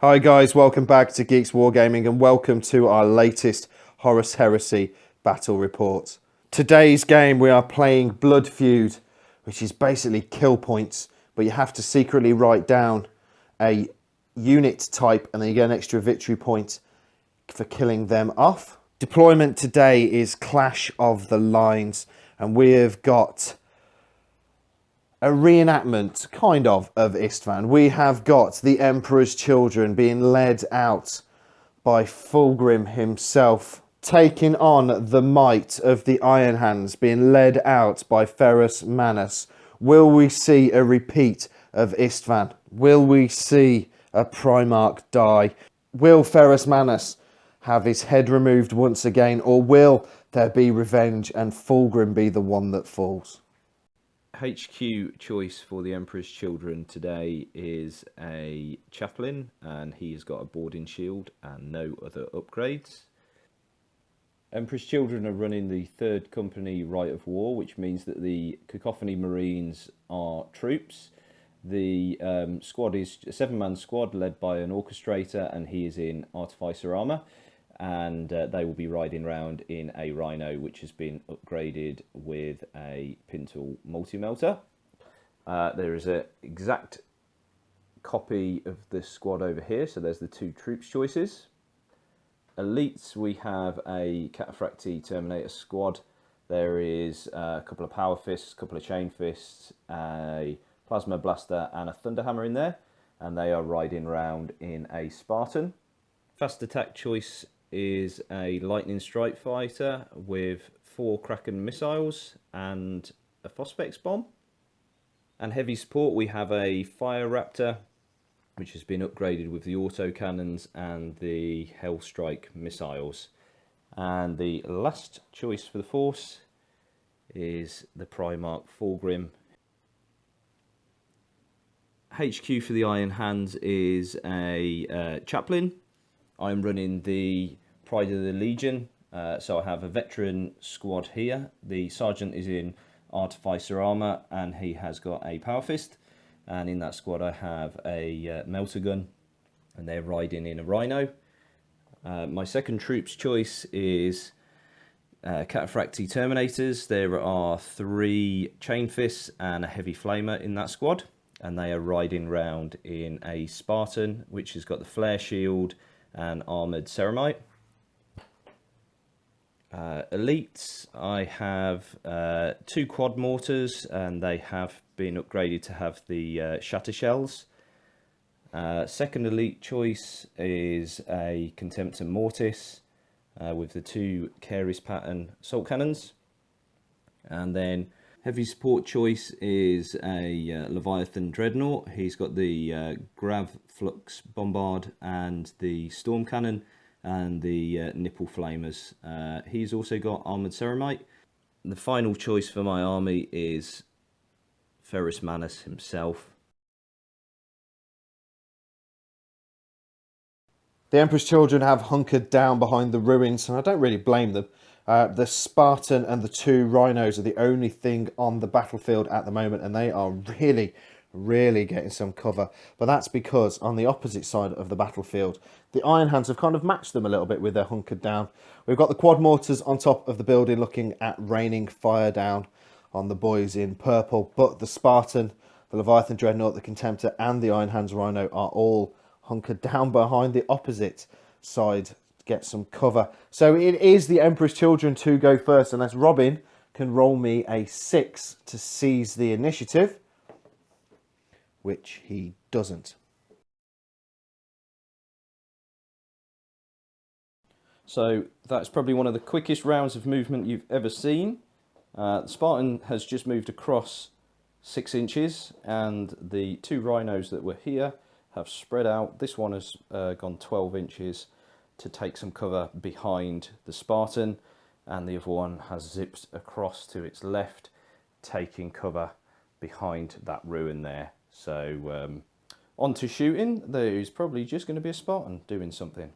Hi guys, welcome back to Geeks Wargaming and welcome to our latest Horus Heresy battle report. Today's game we are playing Blood Feud, which is basically kill points, but you have to secretly write down a unit type and then you get an extra victory point for killing them off. Deployment today is Clash of the Lines, and we have got a reenactment, kind of Istvan. We have got the Emperor's Children being led out by Fulgrim himself, taking on the might of the Iron Hands, being led out by Ferrus Manus. Will we see a repeat of Istvan? Will we see a Primarch die? Will Ferrus Manus have his head removed once again, or will there be revenge and Fulgrim be the one that falls? HQ choice for the Emperor's Children today is a chaplain, and he has got a boarding shield and no other upgrades. Emperor's Children are running the 3rd Company Rite of War, which means that the Cacophony Marines are troops. The squad is a 7-man squad led by an orchestrator, and he is in Artificer armour. And they will be riding around in a Rhino, which has been upgraded with a Pintle multi-melter. There is an exact copy of the squad over here, so there's the 2 troops choices. Elites, we have a Cataphractii Terminator squad. There is a couple of Power Fists, a couple of Chain Fists, a Plasma Blaster and a Thunderhammer in there, and they are riding around in a Spartan. Fast attack choice is a Lightning Strike fighter with 4 Kraken missiles and a Phosphex bomb. And heavy support, we have a Fire Raptor, which has been upgraded with the autocannons and the Hellstrike missiles. And the last choice for the force is the Primarch Fulgrim. HQ for the Iron Hands is a chaplain. I'm running the Pride of the Legion, so I have a veteran squad here. The sergeant is in Artificer armour and he has got a Power Fist, and in that squad I have a Melter Gun and they're riding in a Rhino. My second troops choice is Cataphractii Terminators. There are 3 Chain Fists and a Heavy Flamer in that squad, and they are riding round in a Spartan, which has got the Flare Shield and Armoured Ceramite. Elites, I have 2 Quad Mortars, and they have been upgraded to have the Shatter Shells. Second elite choice is a Contemptor Mortis with the 2 Caris pattern Assault Cannons. And then heavy support choice is a Leviathan Dreadnought. He's got the Grav Flux Bombard and the Storm Cannon and the Nipple Flamers. He's also got Armoured Ceramite. The final choice for my army is Ferrus Manus himself. The Emperor's Children have hunkered down behind the ruins, and I don't really blame them. The Spartan and the 2 Rhinos are the only thing on the battlefield at the moment, and they are really getting some cover. But that's because on the opposite side of the battlefield, the Iron Hands have kind of matched them a little bit with their hunkered down. We've got the Quad Mortars on top of the building looking at raining fire down on the boys in purple, but the Spartan, the Leviathan Dreadnought, the Contemptor and the Iron Hands Rhino are all hunkered down behind the opposite side to get some cover. So it is the Emperor's Children to go first, unless Robin can roll me a 6 to seize the initiative, which he doesn't. So that's probably one of the quickest rounds of movement you've ever seen. The Spartan has just moved across 6 inches, and the 2 Rhinos that were here have spread out. This one has gone 12 inches to take some cover behind the Spartan, and the other one has zipped across to its left, taking cover behind that ruin there. So on to shooting. There's probably just going to be a Spartan doing something.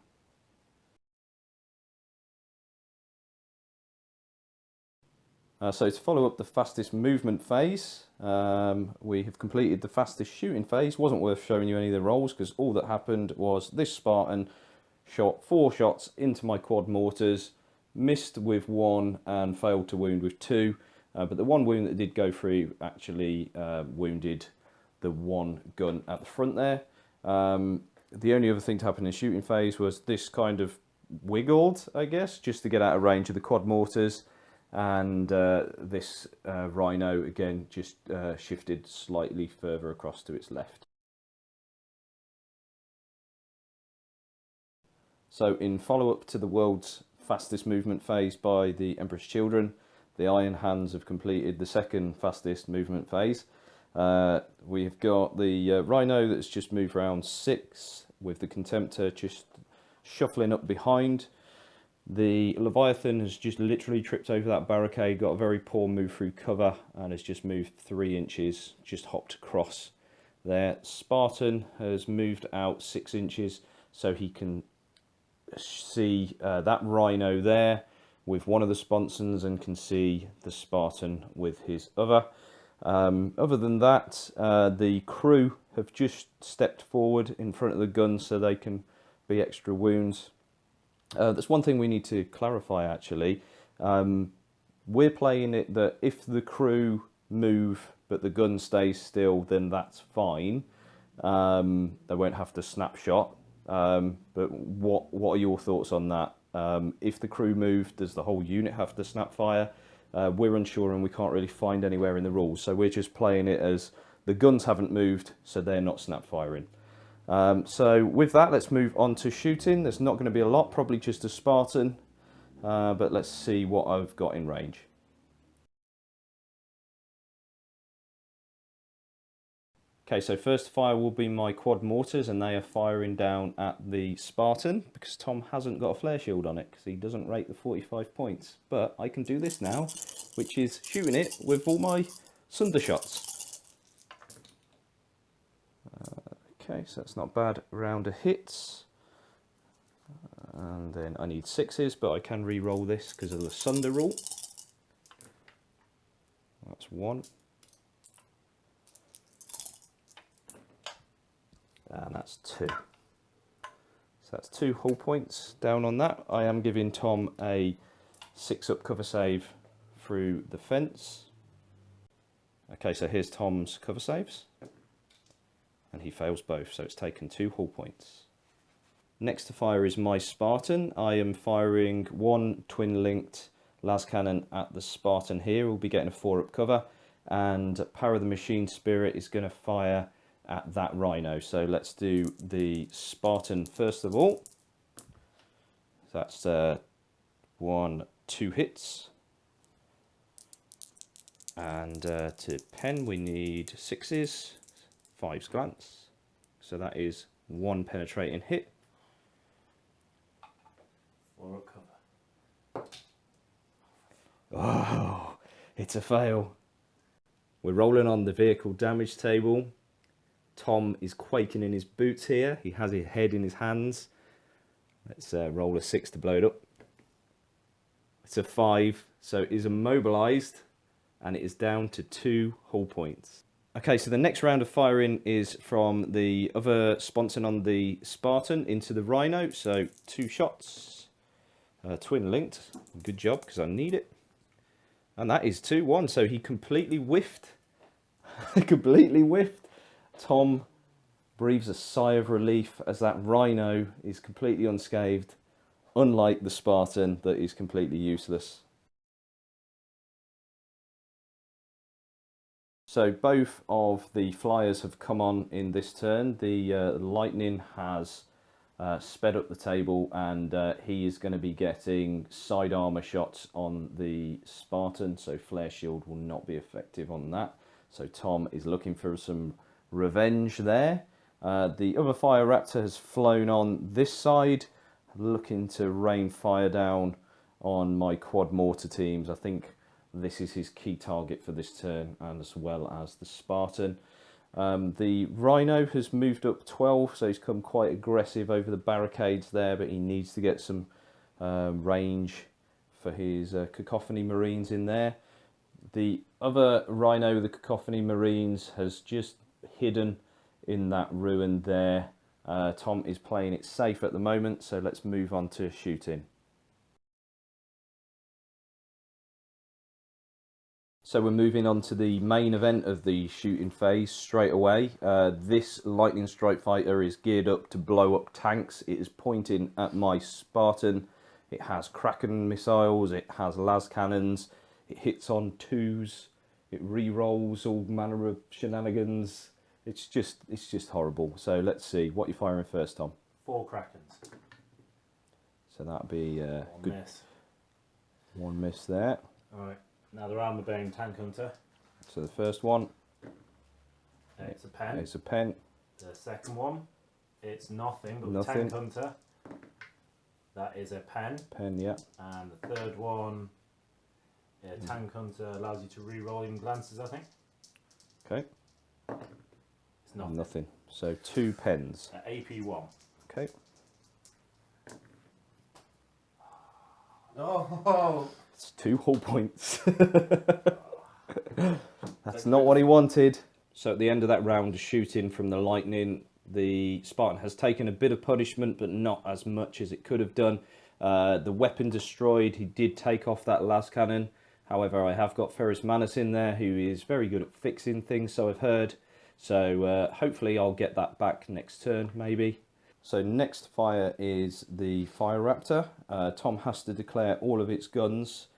So to follow up the fastest movement phase, we have completed the fastest shooting phase. Wasn't worth showing you any of the rolls because all that happened was this Spartan shot 4 shots into my quad mortars, missed with 1 and failed to wound with 2. But the one wound that did go through actually wounded the one gun at the front there. The only other thing to happen in shooting phase was this kind of wiggled, I guess, just to get out of range of the quad mortars. And this Rhino again just shifted slightly further across to its left. So in follow-up to the world's fastest movement phase by the Emperor's Children, the Iron Hands have completed the second fastest movement phase. We've got the Rhino that's just moved around 6, with the Contemptor just shuffling up behind. The Leviathan has just literally tripped over that barricade, got a very poor move through cover, and has just moved 3 inches, just hopped across there. Spartan has moved out 6 inches, so he can see that Rhino there with one of the sponsons and can see the Spartan with his other. Other than that, the crew have just stepped forward in front of the gun so they can be extra wounds. That's one thing we need to clarify actually. We're playing it that if the crew move but the gun stays still, then that's fine. They won't have to snapshot. But what are your thoughts on that? If the crew move, does the whole unit have to snap fire? We're unsure and we can't really find anywhere in the rules, so we're just playing it as the guns haven't moved, so they're not snap firing. So with that, let's move on to shooting. There's not going to be a lot, probably just a Spartan, but let's see what I've got in range. Okay, so first fire will be my quad mortars, and they are firing down at the Spartan because Tom hasn't got a flare shield on it because he doesn't rate the 45 points. But I can do this now, which is shooting it with all my sunder shots. Okay, so that's not bad. Round of hits. And then I need 6s, but I can re-roll this because of the sunder rule. That's 1. And that's 2. So that's 2 hull points down on that. I am giving Tom a 6-up cover save through the fence. Okay, so here's Tom's cover saves. And he fails both, so it's taken 2 hull points. Next to fire is my Spartan. I am firing 1 twin-linked las cannon at the Spartan here. We'll be getting a 4-up cover. And Power of the Machine Spirit is going to fire at that Rhino. So let's do the Spartan first of all. That's 1, 2 hits. And to pen we need 6s, 5s glance. So that is 1 penetrating hit. Or a cover. Oh, it's a fail. We're rolling on the vehicle damage table. Tom is quaking in his boots here. He has his head in his hands. Let's roll a 6 to blow it up. It's a 5, so it is immobilized and it is down to 2 hull points. Okay, so the next round of firing is from the other sponson on the Spartan into the Rhino. So 2 shots, twin linked. Good job, because I need it. And that is 2-1, so he completely whiffed. Completely whiffed. Tom breathes a sigh of relief as that Rhino is completely unscathed, unlike the Spartan that is completely useless. So both of the flyers have come on in this turn. The Lightning has sped up the table, and he is going to be getting side armor shots on the Spartan, so flare shield will not be effective on that. So Tom is looking for some revenge there. The other Fire Raptor has flown on this side, looking to rain fire down on my quad mortar teams. I think this is his key target for this turn, and as well as the Spartan. The Rhino has moved up 12, so he's come quite aggressive over the barricades there, but he needs to get some range for his Cacophony Marines in there. The other Rhino, the Cacophony Marines, has just hidden in that ruin there. Tom is playing it safe at the moment, so let's move on to shooting. So we're moving on to the main event of the shooting phase straight away. This Lightning Strike Fighter is geared up to blow up tanks. It is pointing at my Spartan. It has Kraken missiles, it has las cannons, it hits on twos, it re-rolls all manner of shenanigans. It's just horrible. So let's see, what are you firing first, Tom? 4 Krakens. So that'd be One good. miss. One miss there. Alright, now the Armour Bane Tank Hunter. So the first one, It's a pen. it's a pen. The second one, it's nothing, but Nothing. the Tank Hunter. That is a pen. Pen, yeah. And the third one, Tank Hunter allows you to re-roll in glances, I think. Okay. It's nothing. Nothing. So 2 pens. AP1. Okay. Oh! It's 2 hull points. That's not what he wanted. So at the end of that round of shooting from the lightning, the Spartan has taken a bit of punishment, but not as much as it could have done. The weapon destroyed. He did take off that las cannon. However, I have got Ferrus Manus in there, who is very good at fixing things, so I've heard. So hopefully I'll get that back next turn, maybe. So next fire is the Fire Raptor. Tom has to declare all of its guns.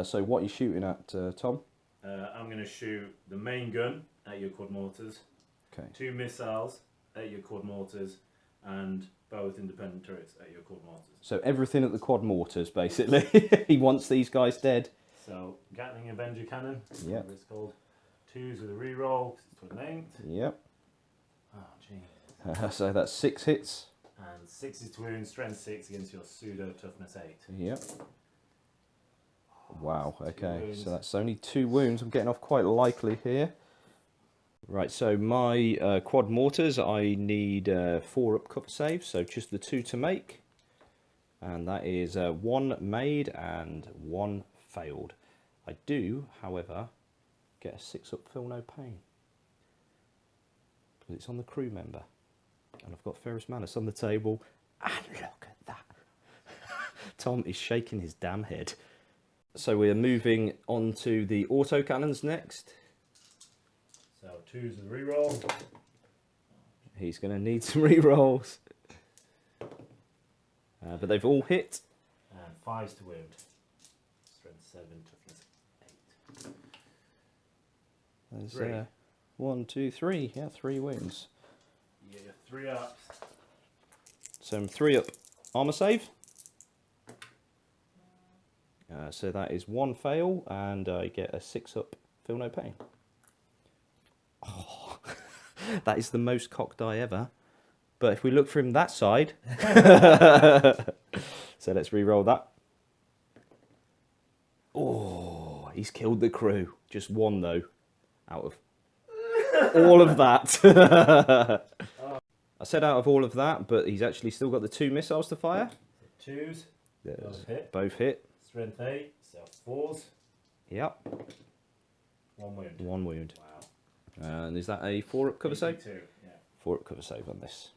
So what are you shooting at, Tom? I'm going to shoot the main gun at your quad mortars, Okay. 2 missiles at your quad mortars, and both independent turrets at your quad mortars. So everything at the quad mortars, basically. He wants these guys dead. So Gatling Avenger Cannon, Yep. whatever it's called. 2s with a reroll, because it's twin linked. Yep. Oh, jeez. So that's 6 hits. And 6 is to wound, strength 6 against your pseudo toughness 8. Yep. Wow, Two okay. wounds. So that's only 2 wounds. I'm getting off quite likely here. Right, so my quad mortars, I need 4 up cover saves, so just the 2 to make. And that is 1 made and 1 failed. I do, however, get a 6 up feel no pain. Because it's on the crew member. And I've got Ferrus Manus on the table. And look at that. Tom is shaking his damn head. So we're moving on to the autocannons next. So 2s with a reroll. He's going to need some re-rolls. But they've all hit. And 5s to wound. Strength 7, toughness 8. There's 3. 1, 2, 3. Yeah, 3 wounds. You get your 3 ups. So 3 up armor save. So that is 1 fail, and I get a 6 up feel no pain. Oh, that is the most cocked die ever. But if we look from that side, so let's re-roll that. Oh, he's killed the crew. Just 1 though, out of all of that. I said out of all of that, but he's actually still got the 2 missiles to fire. 2s. Yes, Both hit. both hit. Strength 8. So 4s. Yep, 1 wound. 1 wound. Wow. And is that a 4 up cover save? 2. Yeah. 4 up cover save on this.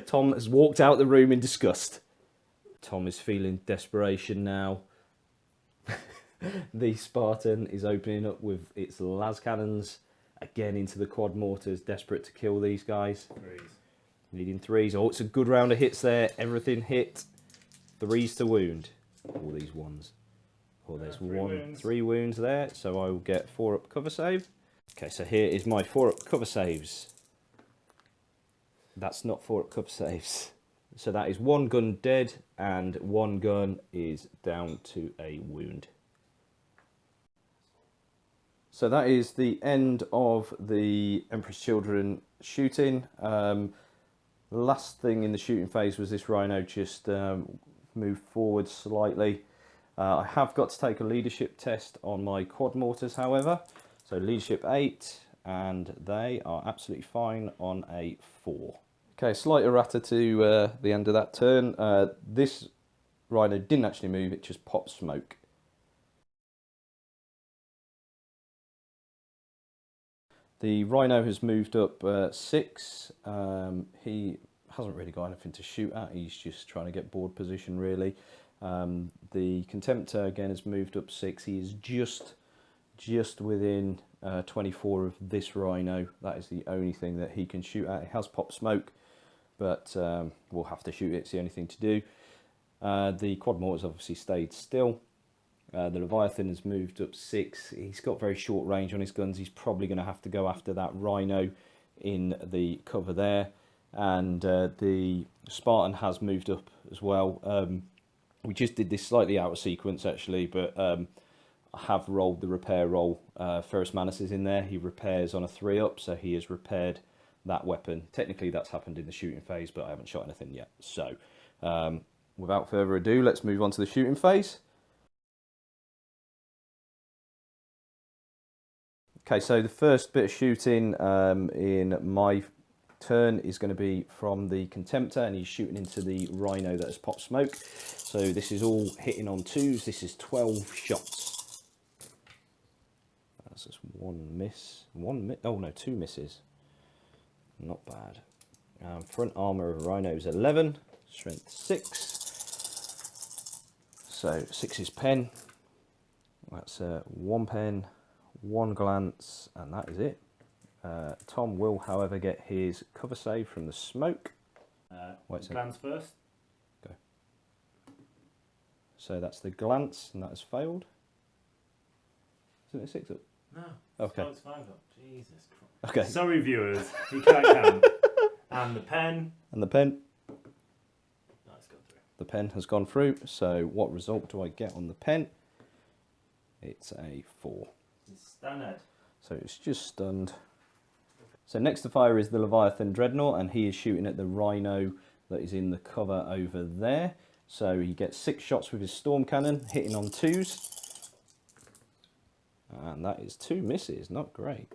Tom has walked out the room in disgust. Tom is feeling desperation now. The Spartan is opening up with its las cannons again into the quad mortars, desperate to kill these guys. 3s. Needing 3s. Oh, it's a good round of hits there. Everything hit. 3s to wound. All these 1s. Oh, there's 3 wounds. 3 wounds there. So I will get 4 up cover save. Okay, so here is my 4 up cover saves. That's not 4 up cover saves. So that is 1 gun dead and 1 gun is down to a wound. So that is the end of the Emperor's Children shooting. The last thing in the shooting phase was this Rhino just moved forward slightly. I have got to take a leadership test on my quad mortars, however. So leadership 8, and they are absolutely fine on a 4. Okay, slight errata to the end of that turn. This Rhino didn't actually move, it just popped smoke. The Rhino has moved up 6. He hasn't really got anything to shoot at, he's just trying to get board position really. The Contemptor again has moved up 6, he is just within 24 of this Rhino. That is the only thing that he can shoot at. It has popped smoke, but we'll have to shoot it, it's the only thing to do. The Quad Mortar's obviously stayed still. The Leviathan has moved up 6. He's got very short range on his guns. He's probably going to have to go after that Rhino in the cover there. And the Spartan has moved up as well. We just did this slightly out of sequence actually, but I have rolled the repair roll. Ferrus Manus is in there. He repairs on a 3-up, so he has repaired that weapon. Technically that's happened in the shooting phase, but I haven't shot anything yet. So without further ado, let's move on to the shooting phase. Okay, so the first bit of shooting in my turn is going to be from the Contemptor, and he's shooting into the Rhino that has popped smoke. So this is all hitting on 2s. This is 12 shots. That's just 1 miss. Oh no, 2 misses. Not bad. Front armor of Rhino is 11. Strength 6. So 6 is pen. That's 1 pen. 1 glance, and that is it. Tom will, however, get his cover save from the smoke. Glance first. Go. So that's the glance, and that has failed. Isn't it 6 up? No. Okay. It's 5 up. Jesus Christ. Okay. Sorry, viewers. You can't count. And the pen. And the pen. No, it's gone through. The pen has gone through. So what result do I get on the pen? It's a 4. Stunned. So it's just stunned. So next to fire is the Leviathan Dreadnought, and he is shooting at the Rhino that is in the cover over there. So he gets 6 shots with his Storm Cannon, hitting on 2s. And that is 2 misses, not great.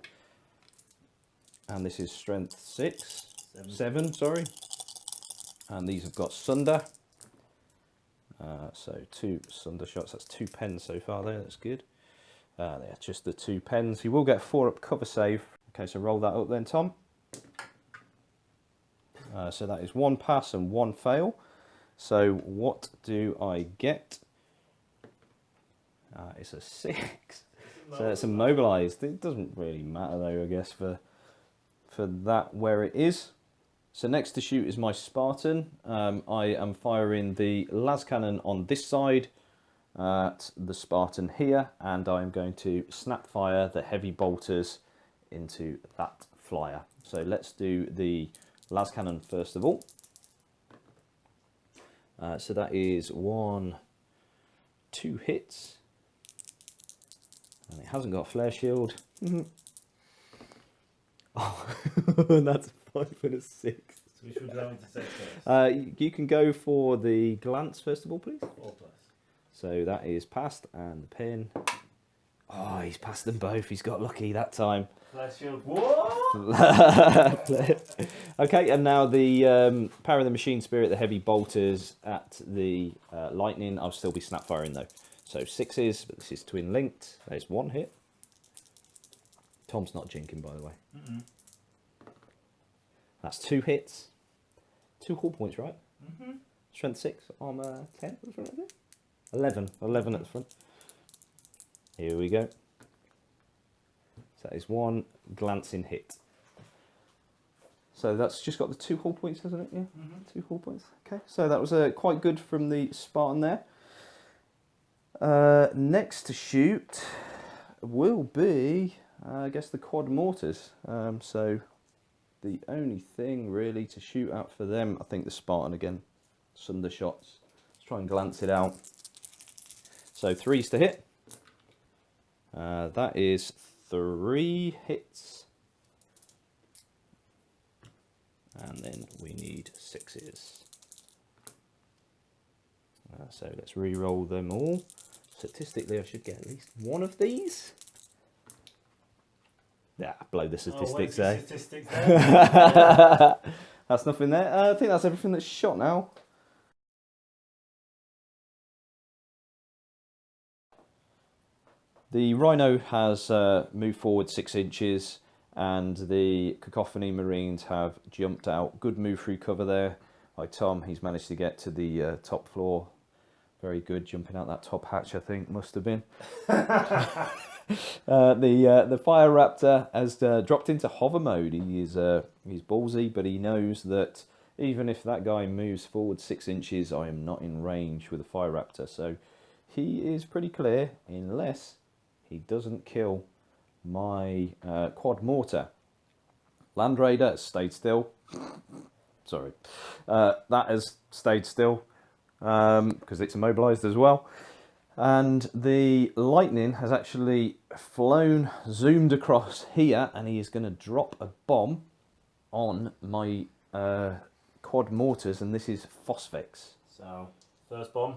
And this is strength 6. 7, sorry. And these have got Sunder. So 2 Sunder shots, that's 2 pens so far there, that's good. They're just the 2 pens. He will get a 4-up cover save. Okay, so roll that up then, Tom. So that is 1 pass and 1 fail. So what do I get? It's a 6. So it's immobilized. It doesn't really matter though, I guess, for that where it is. So next to shoot is my Spartan. I am firing the las cannon on this side at the Spartan here, and I'm going to snap fire the heavy bolters into that flyer. So let's do the las cannon first of all. So that is 1, 2 hits, and it hasn't got a flare shield. Oh, and that's a 5 and a 6. So which would you like me to say first? You can go for the glance first of all, please. 4+. So that is passed, and the pin. Oh, he's passed them both. He's got lucky that time. Flash shield. What? Okay, and now the power of the machine spirit, the heavy bolters at the lightning. I'll still be snap firing though. So 6s, but this is twin linked. There's 1 hit. Tom's not jinking, by the way. That's 2 hits. 2 hull points, right? Strength 6, armor 10. What's right there? 11 at the front. Here we go. So that is 1 glancing hit. So that's just got the 2 hull points, hasn't it? Yeah, 2 hull points. Okay, so that was quite good from the Spartan there. Next to shoot will be, I guess, the Quad Mortars. So the only thing really to shoot out for them, I think the Spartan again. Sunder shots. Let's try and glance it out. So 3s to hit. That is 3 hits. And then we need 6s. So let's re-roll them all. Statistically, I should get at least 1 of these. Yeah, blow the statistics there. Statistics there? That's nothing there. I think that's everything that's shot now. The Rhino has moved forward 6 inches, and the Cacophony Marines have jumped out. Good move through cover there by Tom. He's managed to get to the top floor. Very good, jumping out that top hatch, I think, must have been. The Fire Raptor has dropped into hover mode. He's ballsy, but he knows that even if that guy moves forward 6 inches, I am not in range with the Fire Raptor. So he is pretty clear, unless he doesn't kill my quad mortar. Land Raider has stayed still. Sorry. That has stayed still because it's immobilized as well. And the Lightning has actually flown, zoomed across here, and he is going to drop a bomb on my quad mortars, and this is Phosphex. So, first bomb.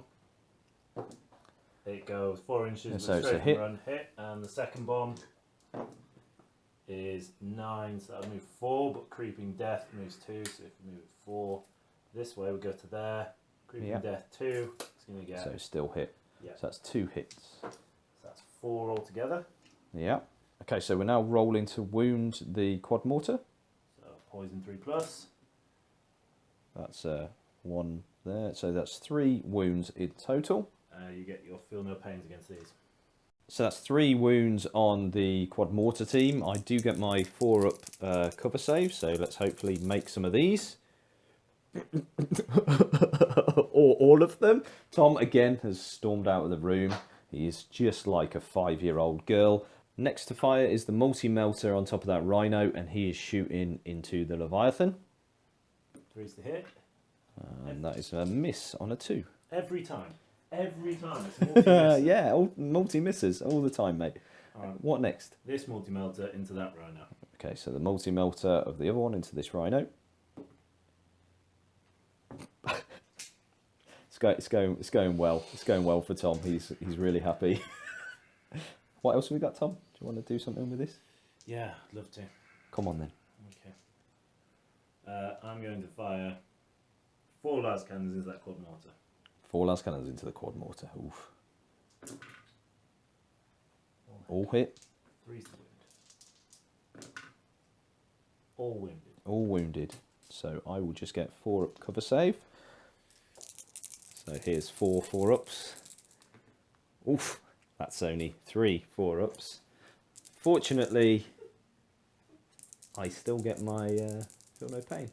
It goes 4 inches, So with it's a straight hit. run hit, and the second bomb is 9, so that'll move 4, but Creeping Death moves 2, so if we move 4 this way, we go to there. Creeping Death 2, it's going to get... So still hit. Yeah. So that's 2 hits. So that's 4 altogether. Yeah. Okay, so we're now rolling to wound the quad mortar. So poison 3+. That's 1 there. So that's 3 wounds in total. You get your feel no pains against these. So that's 3 wounds on the quad mortar team. I do get my 4-up cover save, so let's hopefully make some of these. Or all of them. Tom again has stormed out of the room. He is just like a 5-year-old girl. Next to fire is the multi-melter on top of that Rhino, and he is shooting into the Leviathan. 3's to hit. And that is a miss on a 2. Every time. Every time. It's a multi-miss. Yeah, all multi-misses all the time, mate. What next? This multi-melter into that Rhino. Okay, so the multi-melter of the other one into this Rhino. It's going well. It's going well for Tom. He's really happy. What else have we got, Tom? Do you want to do something with this? Yeah, I'd love to. Come on then. Okay. I'm going to fire 4 las cannons into that quad mortar. 4 las cannons into the quad mortar. Oof. All hit. 3's to wound. All wounded. All wounded. So I will just get 4-up cover save. So here's 4 4-ups. Oof, that's only 3 4-ups. Fortunately, I still get my feel no pain.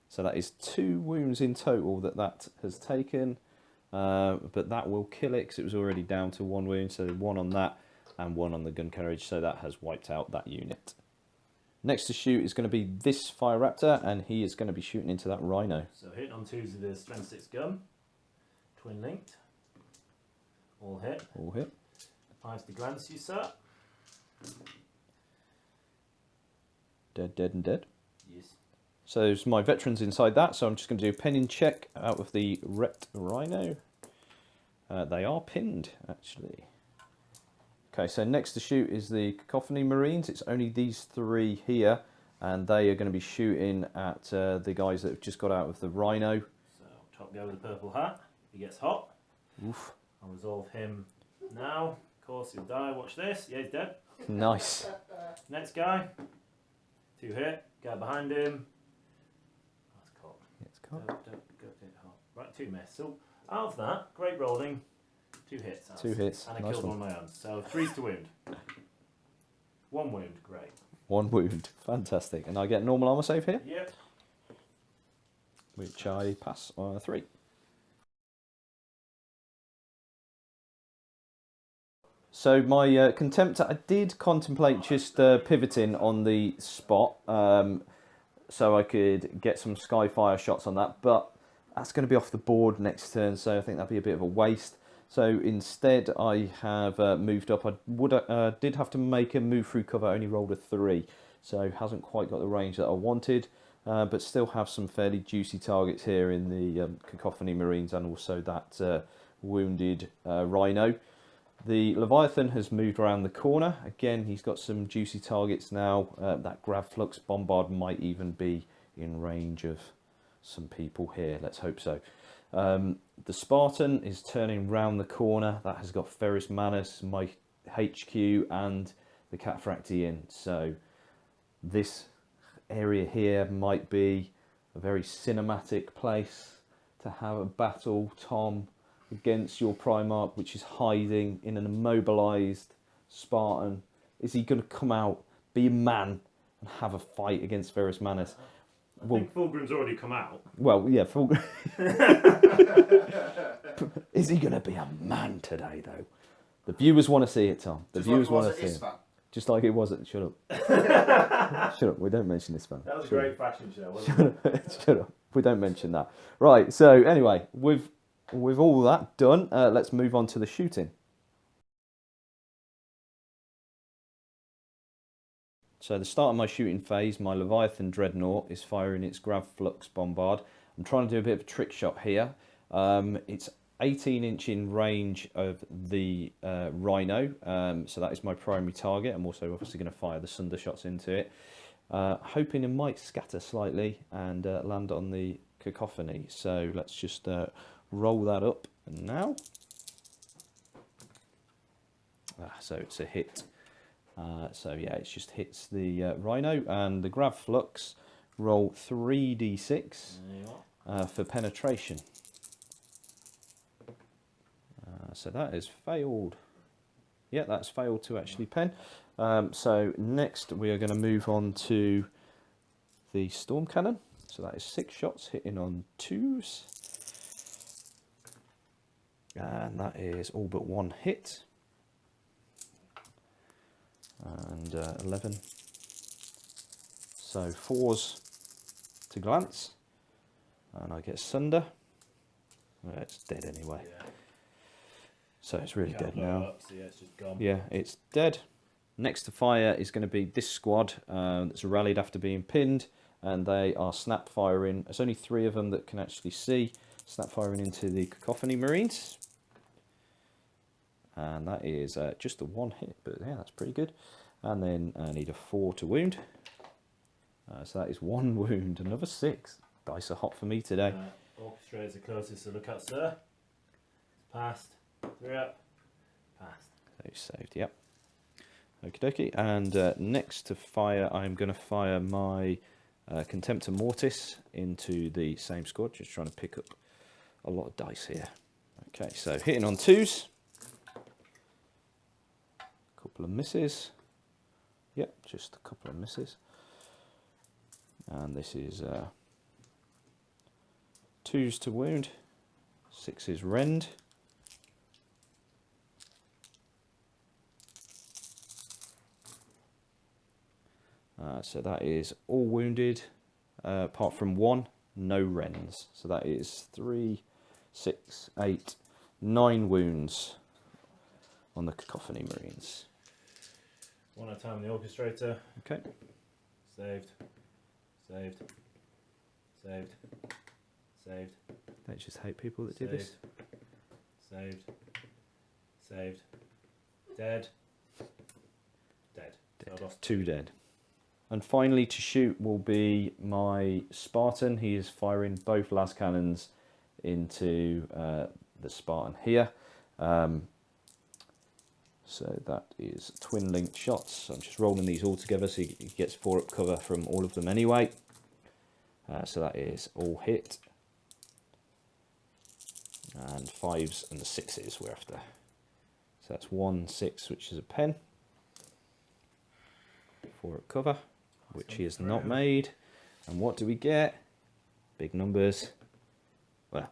So that is 2 wounds in total that has taken, but that will kill it because it was already down to 1 wound. So 1 on that and 1 on the gun carriage. So that has wiped out that unit. Next to shoot is going to be this Fire Raptor, and he is going to be shooting into that Rhino. So hitting on 2s with the strength 6 gun. Twin linked. All hit. All hit. 5's to glance you, sir. Dead, dead, and dead. Yes. So there's my veterans inside that, so I'm just going to do a pinning check out of the Ret Rhino. They are pinned, actually. Okay, so next to shoot is the Cacophony Marines. It's only these 3 here, and they are going to be shooting at the guys that have just got out of the Rhino. So top guy with the purple hat. He gets hot. Oof. I'll resolve him now. Of course he'll die. Watch this. Yeah, he's dead. Nice. Next guy. 2 hit. Guy behind him. That's caught. It's caught. Don't get hot. Right, 2 miss. So out of that, great rolling. 2 hits. 2 hits. And I Nice killed one. one of my own. So 3's to wound. 1 wound. Great. 1 wound. Fantastic. And I get normal armor save here, Yep. which I pass on a 3. So my Contemptor, I did contemplate just pivoting on the spot so I could get some Skyfire shots on that, but that's going to be off the board next turn, so I think that'd be a bit of a waste. So instead I have moved up. I did have to make a move through cover, only rolled a 3, so hasn't quite got the range that I wanted, but still have some fairly juicy targets here in the Cacophony Marines and also that wounded Rhino. The Leviathan has moved around the corner. Again, he's got some juicy targets now. That Grav Flux Bombard might even be in range of some people here. Let's hope so. The Spartan is turning round the corner. That has got Ferrus Manus, my HQ, and the Cataphractii in. So this area here might be a very cinematic place to have a battle, Tom, against your Primarch, which is hiding in an immobilised Spartan. Is he going to come out, be a man, and have a fight against Ferrus Manus? I think Fulgrim's already come out. Well, yeah, Fulgrim. Is he going to be a man today, though? The viewers want to see it, Tom. The viewers want to see it. Just like it was at... Shut up. Shut up. We don't mention this, man. That was a great fashion show, wasn't it? Shut up. We don't mention that. Right, so anyway, with all that done, let's move on to the shooting. So the start of my shooting phase, my Leviathan Dreadnought is firing its Grav Flux Bombard. I'm trying to do a bit of a trick shot here. It's 18-inch in range of the Rhino, so that is my primary target. I'm also obviously going to fire the Sunder shots into it, hoping it might scatter slightly and land on the Cacophony. So let's just roll that up now. So it's a hit. So yeah, it just hits the Rhino, and the Grav Flux roll 3d6 for penetration. So that is failed. Yeah, that's failed to actually pen. So next we are going to move on to the Storm Cannon. So that is 6 shots hitting on 2s. And that is all but 1 hit. And 11. So 4s to glance. And I get Sunder. Well, it's dead anyway. Yeah. So it's really dead now. Up, so yeah, it's just gone. Yeah, it's dead. Next to fire is going to be this squad that's rallied after being pinned, and they are snap firing. There's only 3 of them that can actually see. Snap firing into the Cacophony Marines. And that is just a 1 hit, but yeah, that's pretty good. And then I need a 4 to wound. So that is 1 wound, another 6. Dice are hot for me today. Orchestrator is the closest to look at, sir. Passed. 3 up. Passed. So you saved, yep. Okie dokie. And next to fire, I'm going to fire my Contemptor Mortis into the same squad. Just trying to pick up a lot of dice here. Okay, so hitting on 2s. Couple of misses. Yep, just a couple of misses. And this is 2s to wound. 6 is rend. So that is all wounded, apart from 1, no rends. So that is 3, 6, 8, 9 wounds on the Cacophony Marines. 1 at a time, the Orchestrator. Okay. Saved. Saved. Saved. Saved. They just hate people that do this. Saved. Saved. Dead. Dead. So I lost 2 dead. And finally to shoot will be my Spartan. He is firing both las cannons into the Spartan here. So that is twin linked shots. So I'm just rolling these all together so he gets 4 up cover from all of them anyway. So that is all hit. And 5s and the 6s we're after. So that's 1, 6, which is a pen. 4 up cover, which he has not made. And what do we get? Big numbers. Well,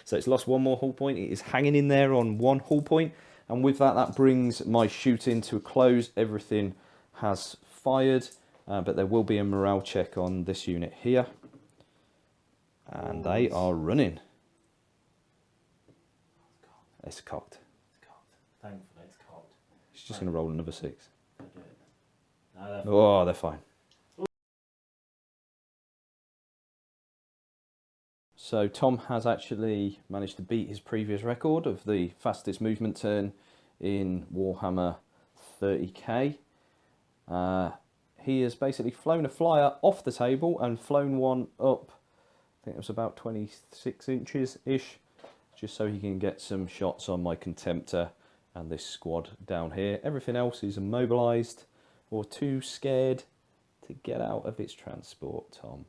so it's lost 1 more hull point. It is hanging in there on 1 hull point. And with that, that brings my shooting to a close. Everything has fired, but there will be a morale check on this unit here. And they are running. It's cocked. It's cocked. Thankfully, it's cocked. She's just going to roll another 6. No, oh, they're fine. So Tom has actually managed to beat his previous record of the fastest movement turn in Warhammer 30k. He has basically flown a flyer off the table and flown one up think it was about 26 inches-ish, just so he can get some shots on my Contemptor and this squad down here. Everything else is immobilised or too scared to get out of its transport. Tom.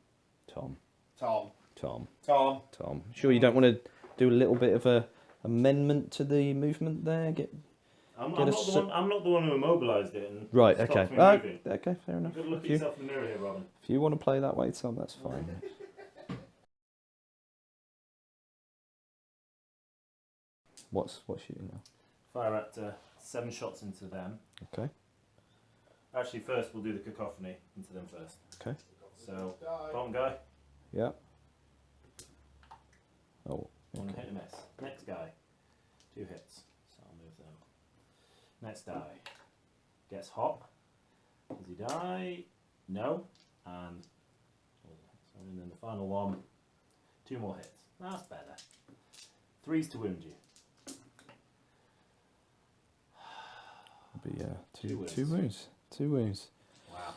Sure you don't want to do a little bit of a amendment to the movement there? I'm not the one who immobilised it and right, stopped okay. me moving. Okay, fair enough. You've got to look at yourself in the mirror here, Robin. If you want to play that way, Tom, that's fine. What's shooting now? Fire Raptor, 7 shots into them. Okay. Actually, first we'll do the cacophony into them first. Okay. So, bottom guy. Yeah. Oh. One Okay. hit and miss. Next guy, 2 hits. So I'll move them. Next die gets hot. Does he die? No. And then the final one, 2 more hits. That's better. 3's to wound you. It'll be Two wounds. Two wounds. Wow.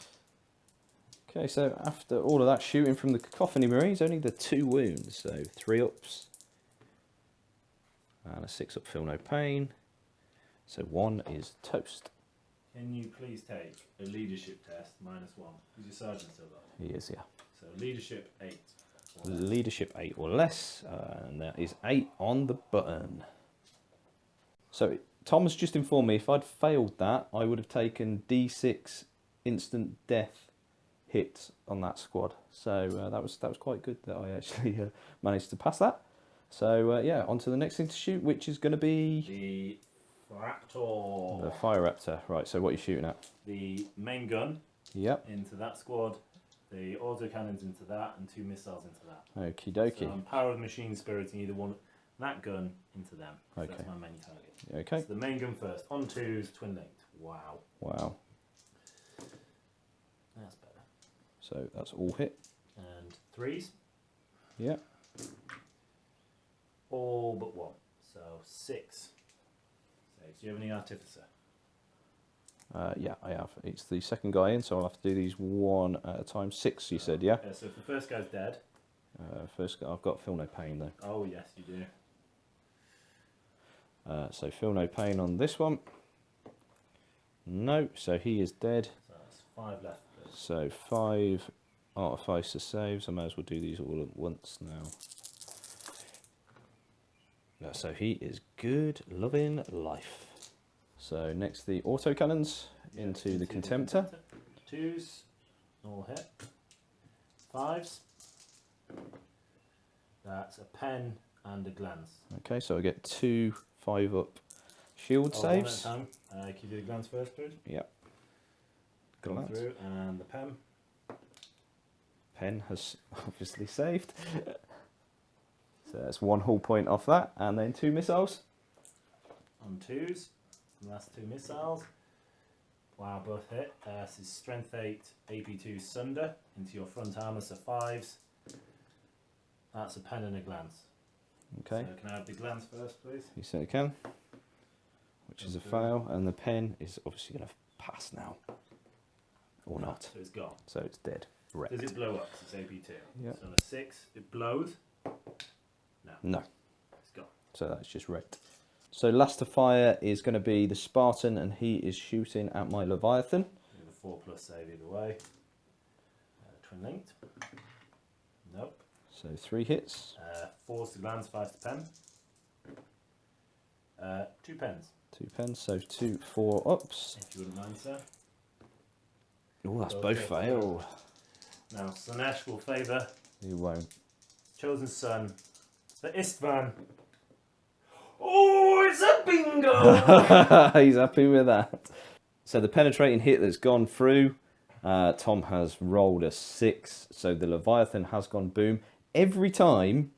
Okay, so after all of that shooting from the Cacophony Marines, only the 2 wounds. So 3 ups and a 6 up, feel no pain. So 1 is toast. Can you please take a leadership test -1? Is your sergeant still there? He is, yeah. So leadership 8. Leadership 8 or less, and that is 8 on the button. So Tom's just informed me if I'd failed that, I would have taken D6 instant death hits on that squad. So that was quite good that I actually managed to pass that. So yeah, on to the next thing to shoot, which is going to be The Raptor. the Fire Raptor. Right, so what are you shooting at? The main gun Yep. into that squad. The autocannons into that, and 2 missiles into that. Okie dokie. So I'm power of machine spiriting either one, that gun into them. So Okay. that's my main target. Okay. So the main gun first. On 2s, twin linked. Wow. Wow. That's better. So that's all hit. And 3s, Yep. all but 1. So 6. Saves. Do you have any artificer? Yeah, I have. It's the second guy in, so I'll have to do these one at a time. 6, you said, yeah? Yeah, so if the first guy's dead. First guy, I've got feel no pain though. Oh, yes, you do. So feel no pain on this one. No, so he is dead. So that's 5 left. So 5 artificer saves. I may as well do these all at once now. So he is good, loving life. So next the autocannons into the Contemptor. 2s, all hit. 5s. That's a pen and a glance. Okay, so I get 2 5 up shield saves. One at a time. Can you do the glance first, please? Yep. Come Glance. through, and the pen. Pen has obviously saved. So that's 1 hull point off that, and then 2 missiles. On 2s, last 2 missiles. Wow, both hit. This is strength 8, AP2 sunder into your front armour, so 5s. That's a pen and a glance. Okay. So can I have the glance first, please? You certainly can. Which is a fail, and the pen is obviously going to pass now. Or not. So it's gone. So it's dead. Wrecked. Does it blow up? 'Cause it's AP2. Yeah. So on a 6, it blows. No. No. It's gone. So that's just wrecked. So last to fire is going to be the Spartan, and he is shooting at my Leviathan. With a 4+ save either way. Twin linked. Nope. So 3 hits. 4's to glance, 5's to pen. 2 pens, 2 pens, so 2 4 ups. if you wouldn't mind, sir. Oh, that's Both both hits. fail. Now, Slanesh will favour You won't. chosen son, the Istvan. Oh, it's a bingo! He's happy with that. So the penetrating hit that's gone through, Tom has rolled a 6, so the Leviathan has gone boom. Every time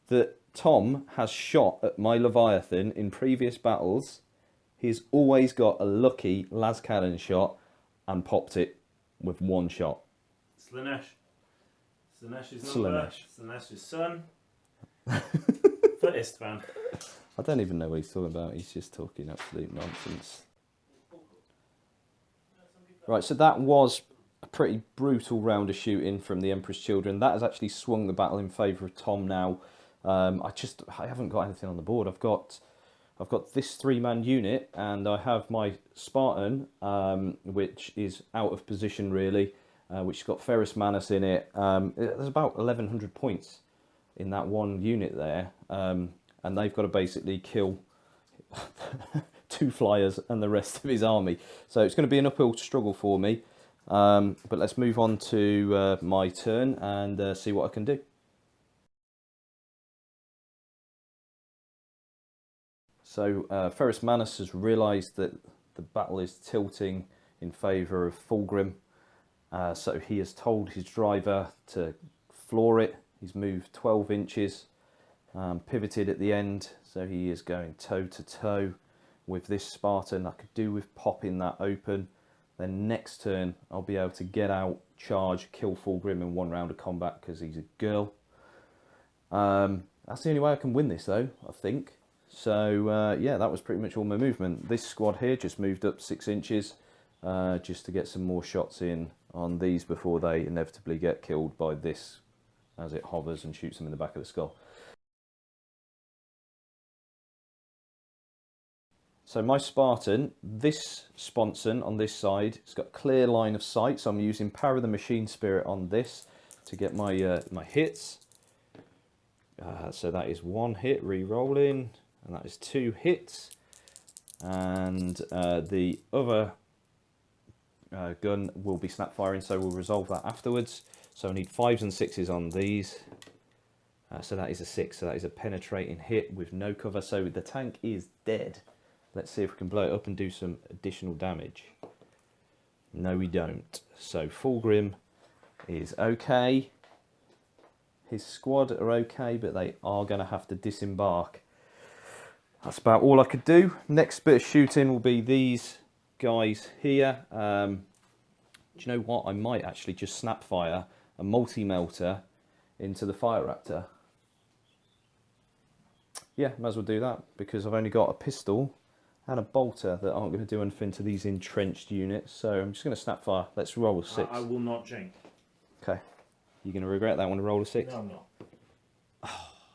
that Tom has shot at my Leviathan in previous battles, he's always got a lucky las cannon shot and popped it with 1 shot. Slanesh. Slanesh's number. Slanesh's son. For Istvan. I don't even know what he's talking about. He's just talking absolute nonsense. Right, so that was a pretty brutal round of shooting from the Emperor's Children. That has actually swung the battle in favour of Tom now. I haven't got anything on the board. I've got this 3-man unit, and I have my Spartan, which is out of position really, which has got Ferrus Manus in it. There's about 1,100 points in that one unit there, and they've got to basically kill 2 flyers and the rest of his army. So it's going to be an uphill struggle for me. But let's move on to my turn and see what I can do. So Ferrus Manus has realised that the battle is tilting in favour of Fulgrim. So he has told his driver to floor it. He's moved 12 inches, pivoted at the end, so he is going toe to toe with this Spartan. I could do with popping that open. Then next turn I'll be able to get out, charge, kill Fulgrim in 1 round of combat because he's a girl. That's the only way I can win this though, I think. So yeah, that was pretty much all my movement. This squad here just moved up 6 inches just to get some more shots in on these before they inevitably get killed by this as it hovers and shoots them in the back of the skull. So my Spartan, this sponson on this side, it's got clear line of sight, so I'm using Power of the Machine Spirit on this to get my my hits. So that is 1 hit, re-rolling, and that is 2 hits. And the other gun will be snap firing, so we'll resolve that afterwards. So I need 5s and 6s on these. So that is a 6, so that is a penetrating hit with no cover, so the tank is dead. Let's see if we can blow it up and do some additional damage. No, we don't. So Fulgrim is okay. His squad are okay, but they are going to have to disembark. That's about all I could do. Next bit of shooting will be these guys here. Do you know what? I might actually just snap fire a multi-melter into the Fire Raptor. Yeah, might as well do that because I've only got a pistol and a bolter that aren't going to do anything to these entrenched units. So I'm just going to snap fire. Let's roll a 6. I will not jink. Okay. You're going to regret that one to roll a 6? No, I'm not.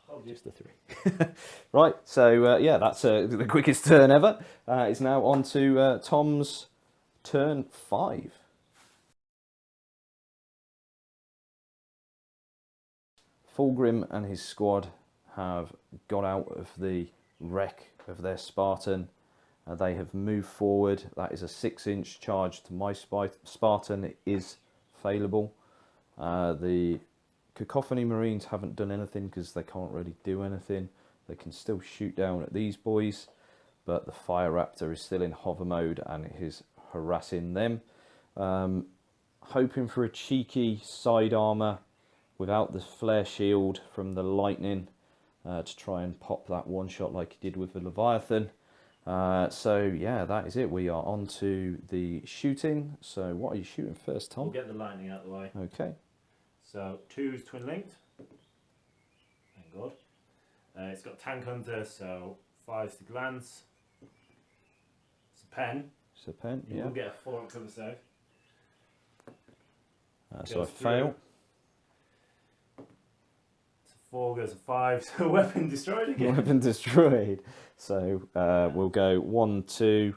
Oh, just a 3. Right, so yeah, that's the quickest turn ever. It's now on to Tom's turn 5. Fulgrim and his squad have got out of the wreck of their Spartan. They have moved forward. That is a 6-inch charge to my Spartan. It is failable. The Cacophony Marines haven't done anything because they can't really do anything. They can still shoot down at these boys, but the Fire Raptor is still in hover mode and it is harassing them. Hoping for a cheeky side armour without the flare shield from the lightning to try and pop that one shot like he did with the Leviathan. So yeah, that is it. We are on to the shooting. So what are you shooting first, Tom? We'll get the lightning out of the way. Okay. So 2's twin linked. Thank God. It's got Tank Hunter, so 5's to glance. It's a pen. It's a pen, You yeah. will get a 4 on cover save. So I Goes fail. It's a 4, goes a 5, so weapon destroyed again. Weapon destroyed. So we'll go 1, 2,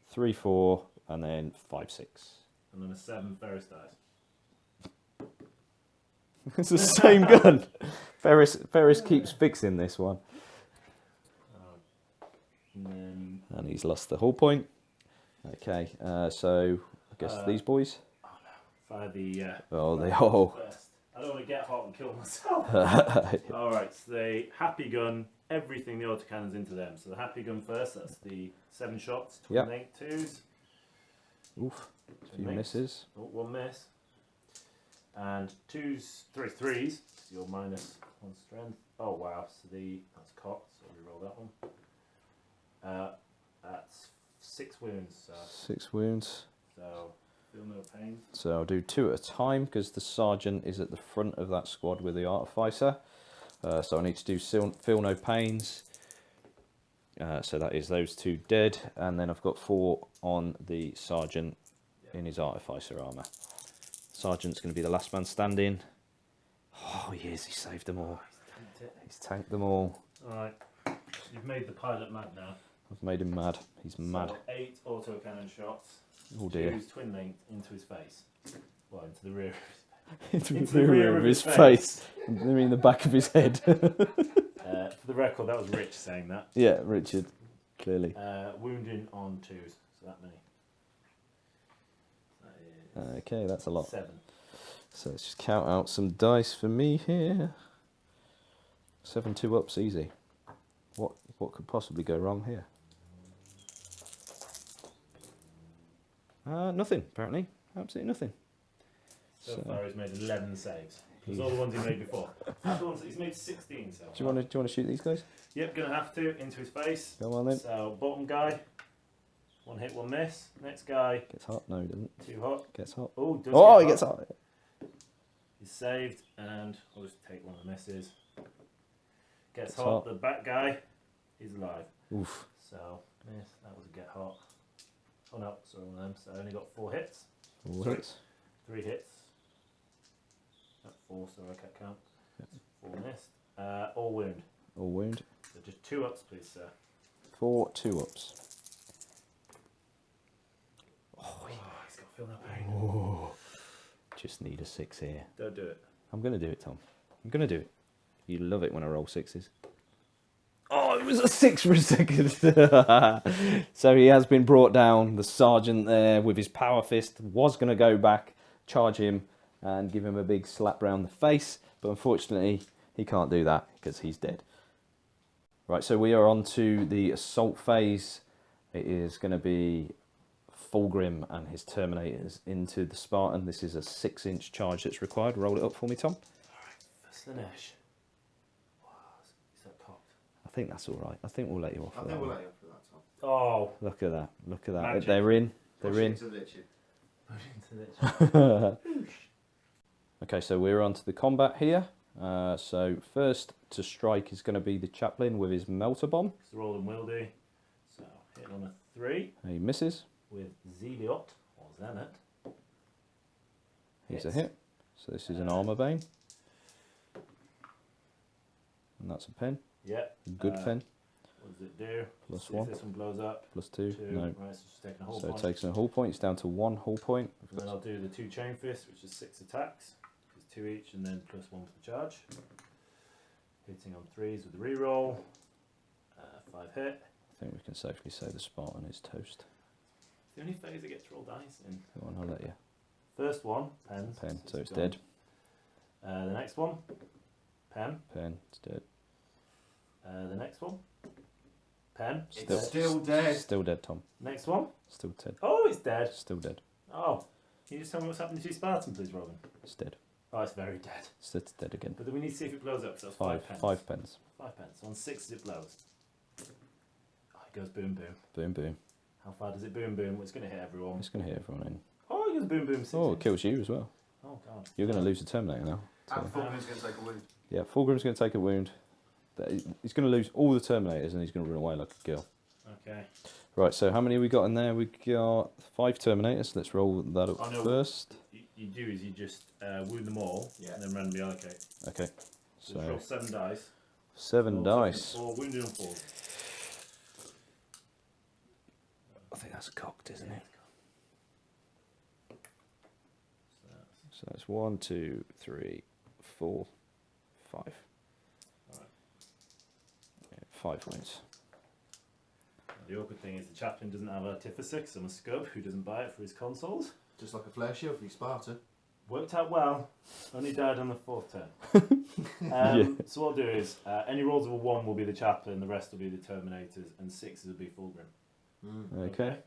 3, 4, and then 5, 6. And then a 7 Ferrus dies. It's the same gun. Ferrus keeps fixing this one. And he's lost the hull point. Okay, so I guess these boys. Oh no, fire the. Oh, they all. First. I don't want to get hot and kill myself. Alright, so the Happy Gun, everything the autocannon's into them. So the Happy Gun first, that's the 7 shots, twin link 2's. Oof, a few misses. Oh, 1 miss. And 2's, 3's, so you're minus 1 strength. Oh wow, so that's cocked, so we roll that one. That's 6 wounds. So 6 wounds. So feel no pain. So I'll do 2 at a time because the sergeant is at the front of that squad with the artificer. So I need to do feel no pains. So that is those 2 dead, and then I've got 4 on the sergeant in his artificer armour. Sergeant's going to be the last man standing. Oh, he is. He saved them all. He's tanked them all. Alright. You've made the pilot mad now. I've made him mad. He's mad. So 8 autocannon shots. Oh dear. 2's twin linked into his face. Well, into the rear. Into Into the rear of his face. I mean the back of his head. For the record, that was Rich saying that. Yeah, Richard. Clearly. Wounding on 2s. So that many. That is Okay, that's a lot. 7. So let's just count out some dice for me here. 7 2-ups, easy. What could possibly go wrong here? Nothing, apparently. Absolutely nothing. So far, he's made 11 saves. That's all the ones he made before. He's made 16 so far. Do you want to shoot these guys? Yep, gonna have to into his face. Go on then. So bottom guy, 1 hit, 1 miss. Next guy, Gets hot? No, he doesn't. 2 hot. Gets hot. Oh, does Oh, get he gets hot. hot. He's saved, and I'll just take 1 of the misses. Gets Gets hot. hot. The back guy, he's alive. Oof. So miss. That was a get hot. Oh no, sorry, 1 of them. So I only got 4 hits. 4 Sorry. hits. 3 hits. Not 4, so I can't count. 4 missed. All wound. All wound. So just 2 ups, please, sir. 4 2-ups. Oh, he's got to feel that pain. Oh. Just need a 6 here. Don't do it. I'm going to do it, Tom. I'm going to do it. You love it when I roll 6s. Oh, it was a 6 for a second. So he has been brought down. The sergeant there with his power fist was going to go back, charge him, and give him a big slap round the face. But unfortunately, he can't do that because he's dead. Right, so we are on to the assault phase. It is going to be Fulgrim and his Terminators into the Spartan. This is a 6-inch charge that's required. Roll it up for me, Tom. First Slanesh. Wow, is that cocked? I think that's all right. I think we'll let you off. I for think that we'll one. let you up for that, Tom. Oh. Look at that. Look at that. Magic. They're in. They're Push in. it to literally. Okay, so we're on to the combat here. So first to strike is going to be the chaplain with his melter bomb. It's rolling wildy. So hitting on a 3 He misses. with Zeliot or Zenit. He's Hits. a hit. So this is an armor bane. And that's a pen. Yep. Good pen. What does it do? Plus See if 1. this one blows up. Plus 2. 2. No. Right, so it's just taking a whole So it point. takes a hull point. It's down to 1 hull point. And then I'll do the 2 chain fists, which is 6 attacks. It's 2 each, and then plus 1 for the charge. Hitting on 3s with the reroll. 5 hit. I think we can safely say the Spartan is toast. It's the only phase that gets to roll dice in. Go on, I'll let you. First one, pens. Pen, so it's gone. dead. The next one, pen. Pen, it's dead. The next one, pen. It's still dead. Still dead, Tom. Next one. Still dead. Oh, it's dead. Still dead. Oh, can you just tell me what's happened to your Spartan, please, Robin? It's dead. Oh, it's very dead. It's dead again. But then we need to see if it blows up. So that's 5 pens. 5 pens. 5 pens. So on 6 it blows. Oh, it goes boom boom. Boom, boom. How far does it boom boom? Well, it's going to hit everyone. It's going to hit everyone in. Oh, it goes boom boom. 6 Oh, it inches. kills you as well. Oh god. You're going to lose the Terminator now. And So. Fulgrim's going to take a wound. Yeah, Fulgrim's going to take a wound. He's going to lose all the Terminators and he's going to run away like a girl. Okay. Right, so how many have we got in there? We got 5 Terminators. Let's roll that up Oh, no. first. You do is you just wound them all and then randomly allocate. Okay, So just roll 7 dice. 7 Roll dice. 4 wounded and 4. I think that's cocked, isn't it? So that's 1, 2, 3, 4, 5. Alright. Yeah, 5 wins. The awkward thing is the chaplain doesn't have artificer because I'm a scub who doesn't buy it for his consoles. Just like a flare shield for your Spartan. Worked out well. Only died on the 4th turn. So what I'll do is any rolls of a 1 will be the chaplain, the rest will be the Terminators, and 6s will be Fulgrim. Okay,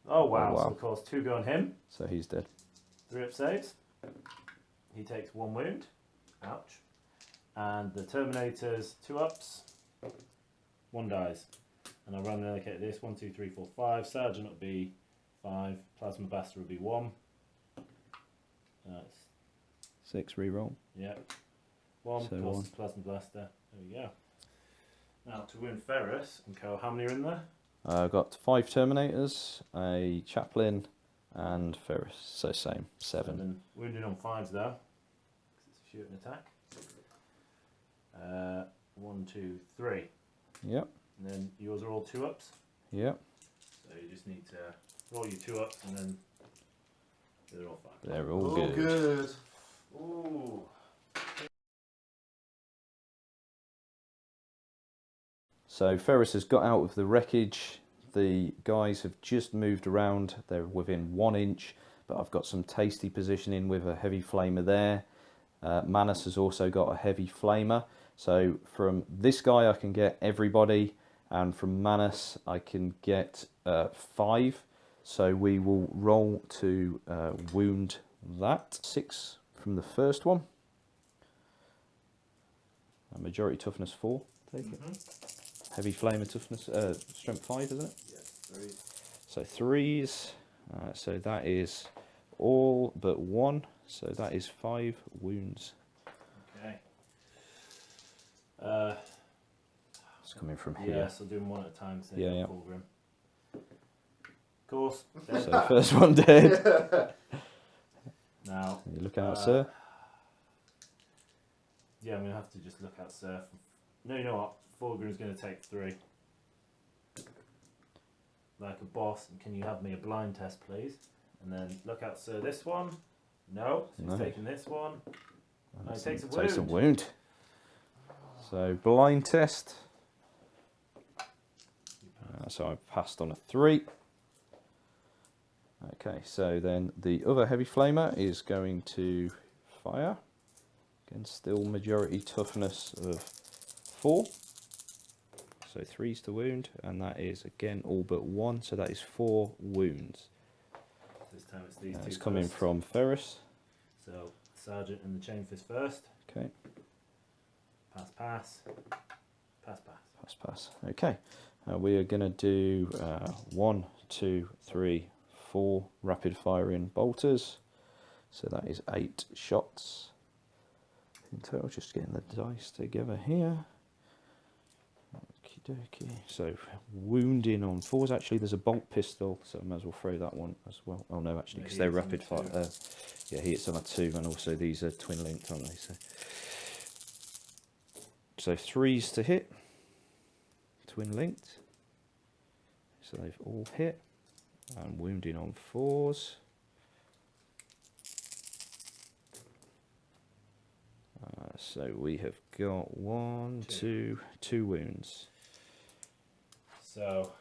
Oh wow. Oh, wow. So of course 2 go on him. so he's dead. 3 up saves. He takes 1 wound. Ouch. And the Terminators 2 ups. 1 dies. And I'll randomly allocate this. 1, 2, 3, 4, 5. Sergeant will be 5. Plasma Bastard will be 1. That's 6 reroll. yeah. 1 So plus 1. Plasma Blaster. There we go. Now to wound Ferrus and Co. How many are in there? I've got 5 Terminators, a Chaplain, And Ferrus, so same, 7. 7. Wounded on 5s though, because it's a shooting attack. 1, 2, 3. Yep. And then yours are all 2-ups. Yep. So you just need to roll your 2-ups and then they're all 5. They're all Oh, good. good. Ooh. So Ferrus has got out of the wreckage. The guys have just moved around. They're within 1 inch, but I've got some tasty positioning with a heavy flamer there. Manus has also got a heavy flamer. So from this guy I can get everybody, and from Manus I can get 5. So we will roll to wound that. 6 from the first one. Majority toughness 4. Take it. Heavy flamer toughness, strength 5, isn't it? Yes, 3. So 3s. So that is all but 1. So that is 5 wounds. Okay. It's coming from Yeah, here. so do them one at a time. So Yeah, yeah. Fulgrim. Of course. So first one dead. Now. You look out, sir. Yeah, I'm going to have to just look out, sir. No, you know what? Fulgrim's going to take 3. Like a boss. And can you have me a blind test, please? And then look out, sir. This one. No. So he's No. taking this one. And he that's takes a takes wound. a wound. So blind test. So I've passed on a 3. Okay, so then the other heavy flamer is going to fire. Again, still majority toughness of 4. So 3s to wound, and that is again all but 1. So that is 4 wounds. This time it's these two. It's coming first. from Ferrus. So Sergeant and the chain fist first. Okay, Pass, pass. Pass, pass. pass, pass. Okay, we are going to do 1, 2, 3, 4 rapid firing bolters. So that is 8 shots in total. Just getting the dice together here. Okie dokie. So wounding on 4s. Actually, there's a bolt pistol, so I might as well throw that one as well. Oh no, actually, because they're rapid fire. Yeah, he hits on a 2, and also these are twin linked, aren't they? So 3s to hit. Twin linked. So they've all hit. And wounding on 4s. So we have got 2 wounds. So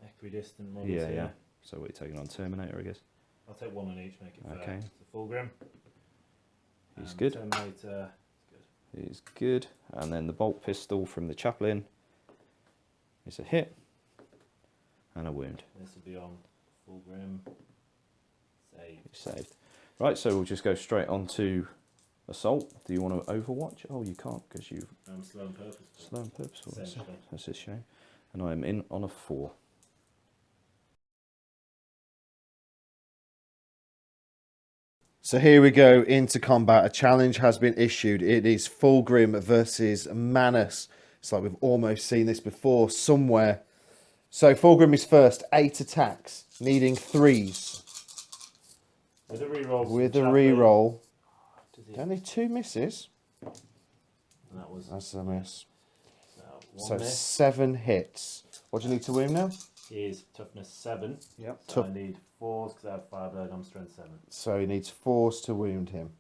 equidistant models Yeah, here. yeah. So we're taking on Terminator, I guess. I'll take 1 on each, make it fair. Okay. So Fulgrim. He's and good. Terminator. Good. He's good. And then the bolt pistol from the chaplain is a hit and a wound. This will be on Fulgrim. Save. He's saved. Right, so we'll just go straight on to assault. Do you want to overwatch? Oh, you can't because you I'm slow and purposeful. slow and purposeful. Essentially. That's a shame. And I am in on a 4. So here we go into combat. A challenge has been issued. It is Fulgrim versus Manus. It's like we've almost seen this before somewhere. So Fulgrim is first. 8 attacks, needing 3s. With a reroll. With a reroll. Does he- Only 2 misses. And that was That's a miss. one So miss. 7 hits. What do you need to wound now? He is toughness 7. Yep. So I need 4s because I have firebird. I'm strength 7. So he needs 4s to wound him.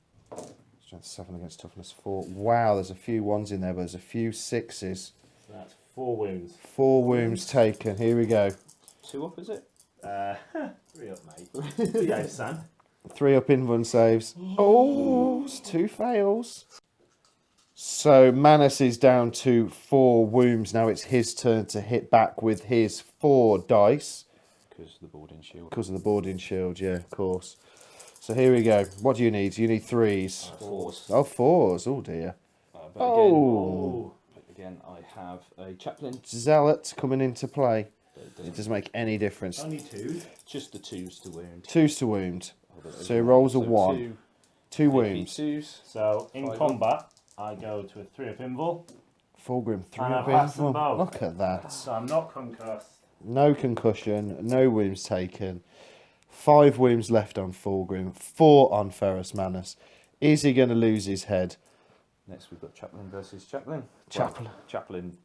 Strength 7 against toughness 4. Wow, there's a few 1s in there, but there's a few 6s. So that's 4 wounds. 4 wounds taken. Here we go. 2 up, is it? 3 up, mate. 3 out, son. 3 up invuln saves. Oh, it's 2 fails. So Manus is down to 4 wounds. Now it's his turn to hit back with his 4 dice. Because of the boarding shield. Because of the boarding shield, yeah, of course. So here we go. What do you need? You need 3s. 4s. Oh, 4s. Oh, dear. But again, I have a chaplain. Zealot coming into play. It It doesn't make any difference. Only 2. Just the 2s to wound. 2s to wound. So he rolls a 1. 2 wounds. 2s. So in 5 combat, I go to a 3 up invul. Fulgrim, 3 And I up pass them invuln. both. Look at that. So I'm not concussed. No concussion, no wounds taken. 5 wounds left on Fulgrim, 4 on Ferrus Manus. Is he going to lose his head? Next we've got Chaplain versus Chaplain. Chaplain. Well, Chaplain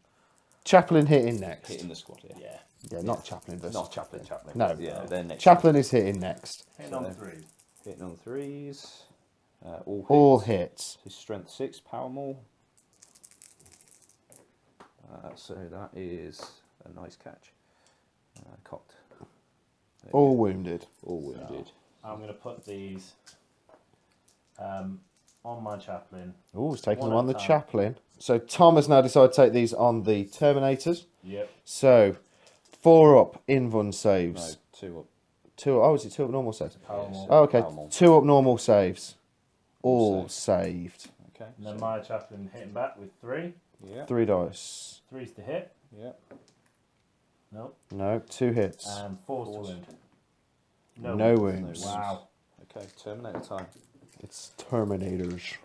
Chaplain hitting next. hitting the squad, yeah. Yeah. Yeah, not Chaplain versus Not Chaplain, Chaplain. No. but yeah, they're next. Chaplain is hitting next. Hitting on 3. Hitting on 3s. All hits. All hits. His strength 6, power more. So that is a nice catch. Cocked. There you All go. wounded. All wounded. I'm going to put these on my chaplain. Oh, he's taking One them on at the a time. Chaplain. So Tom has now decided to take these on the Terminators. Yep. So 4 up invuln No, saves. 2 up. 2. Oh, is it 2 up normal saves? Power Yeah, more. Oh, okay. Power more. 2 up normal saves. All All saved. Okay. And then so- my chaplain hitting back with 3. Yeah. 3 dice. 3's to hit. Yeah. Nope. No, 2 hits. And 4's to wound. No wounds. wounds. Wow. Okay, Terminator time. It's Terminators.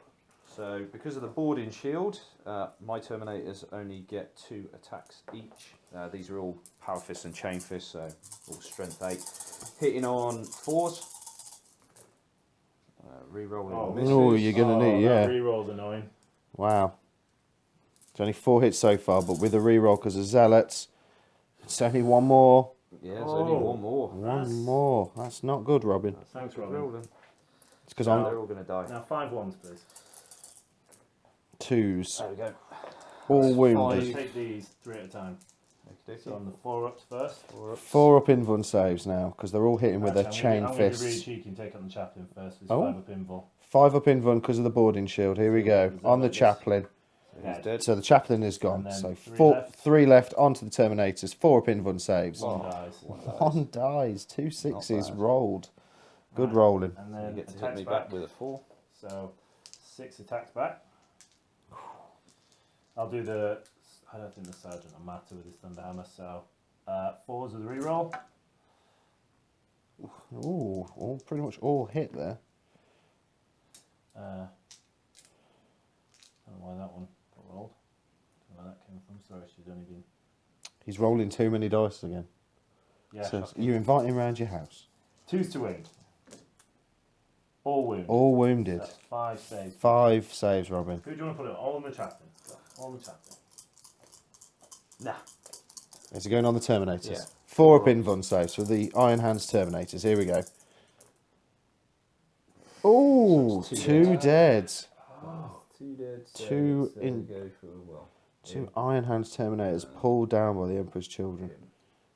So, because of the boarding shield, my Terminators only get 2 attacks each. These are all power fists and chain fists, so all strength 8. Hitting on 4s. Rerolling Oh. misses. Oh, you're going to need, yeah. That reroll's annoying. Wow. It's only 4 hits so far, but with a reroll because of Zealots, it's only 1 more. Yeah, there's only Oh. 1 more. 1 more. That's not good, Robin. Thanks, Good Robin. rolling. It's because No. I'm They're all going to die. Now 5 ones, please. 2s. There we go. All Let's wounded. take these 3 at a time. Okey-dokey. So on the 4 ups first. 4 up. 4 up invuln saves now because they're all hitting with their Actually, chain I'm gonna be fists. really cheeky and take on the chaplain first. It's Oh. 5 up invul. 5 up invuln because of the boarding shield. Here we go. Is that On the like this? Chaplain. So he's dead. So the Chaplain is gone. And then So 3 4, left. 3 left onto the Terminators. 4 up invuln saves. One dies. One dies. 2 6s bad. rolled. Good Right. rolling. And You then get to hit attacks me back. back with a 4. So 6 attacks back. I'll do the. I don't think the sergeant will matter with his Thunderhammer. So 4s with a reroll. Ooh, all pretty much all hit there. I don't know why that one got rolled. I don't know where that came from. Sorry, she's only been. He's rolling too many dice again. Yeah. So shocking. you invite him round your house. 2's to wound. All wound. All wounded. That's 5 saves. 5 saves, Robin. Who do you want to put it? All on the chaplain. All on the chaplain. Nah. Is he going on the Terminators? Yeah. 4 up invuln saves for the Iron Hands Terminators. Here we go. Oh, So it's 2 dead. Oh, 2 dead. So 2 there we in- go for, well, 2 Iron Hands Terminators pulled down by the Emperor's Children.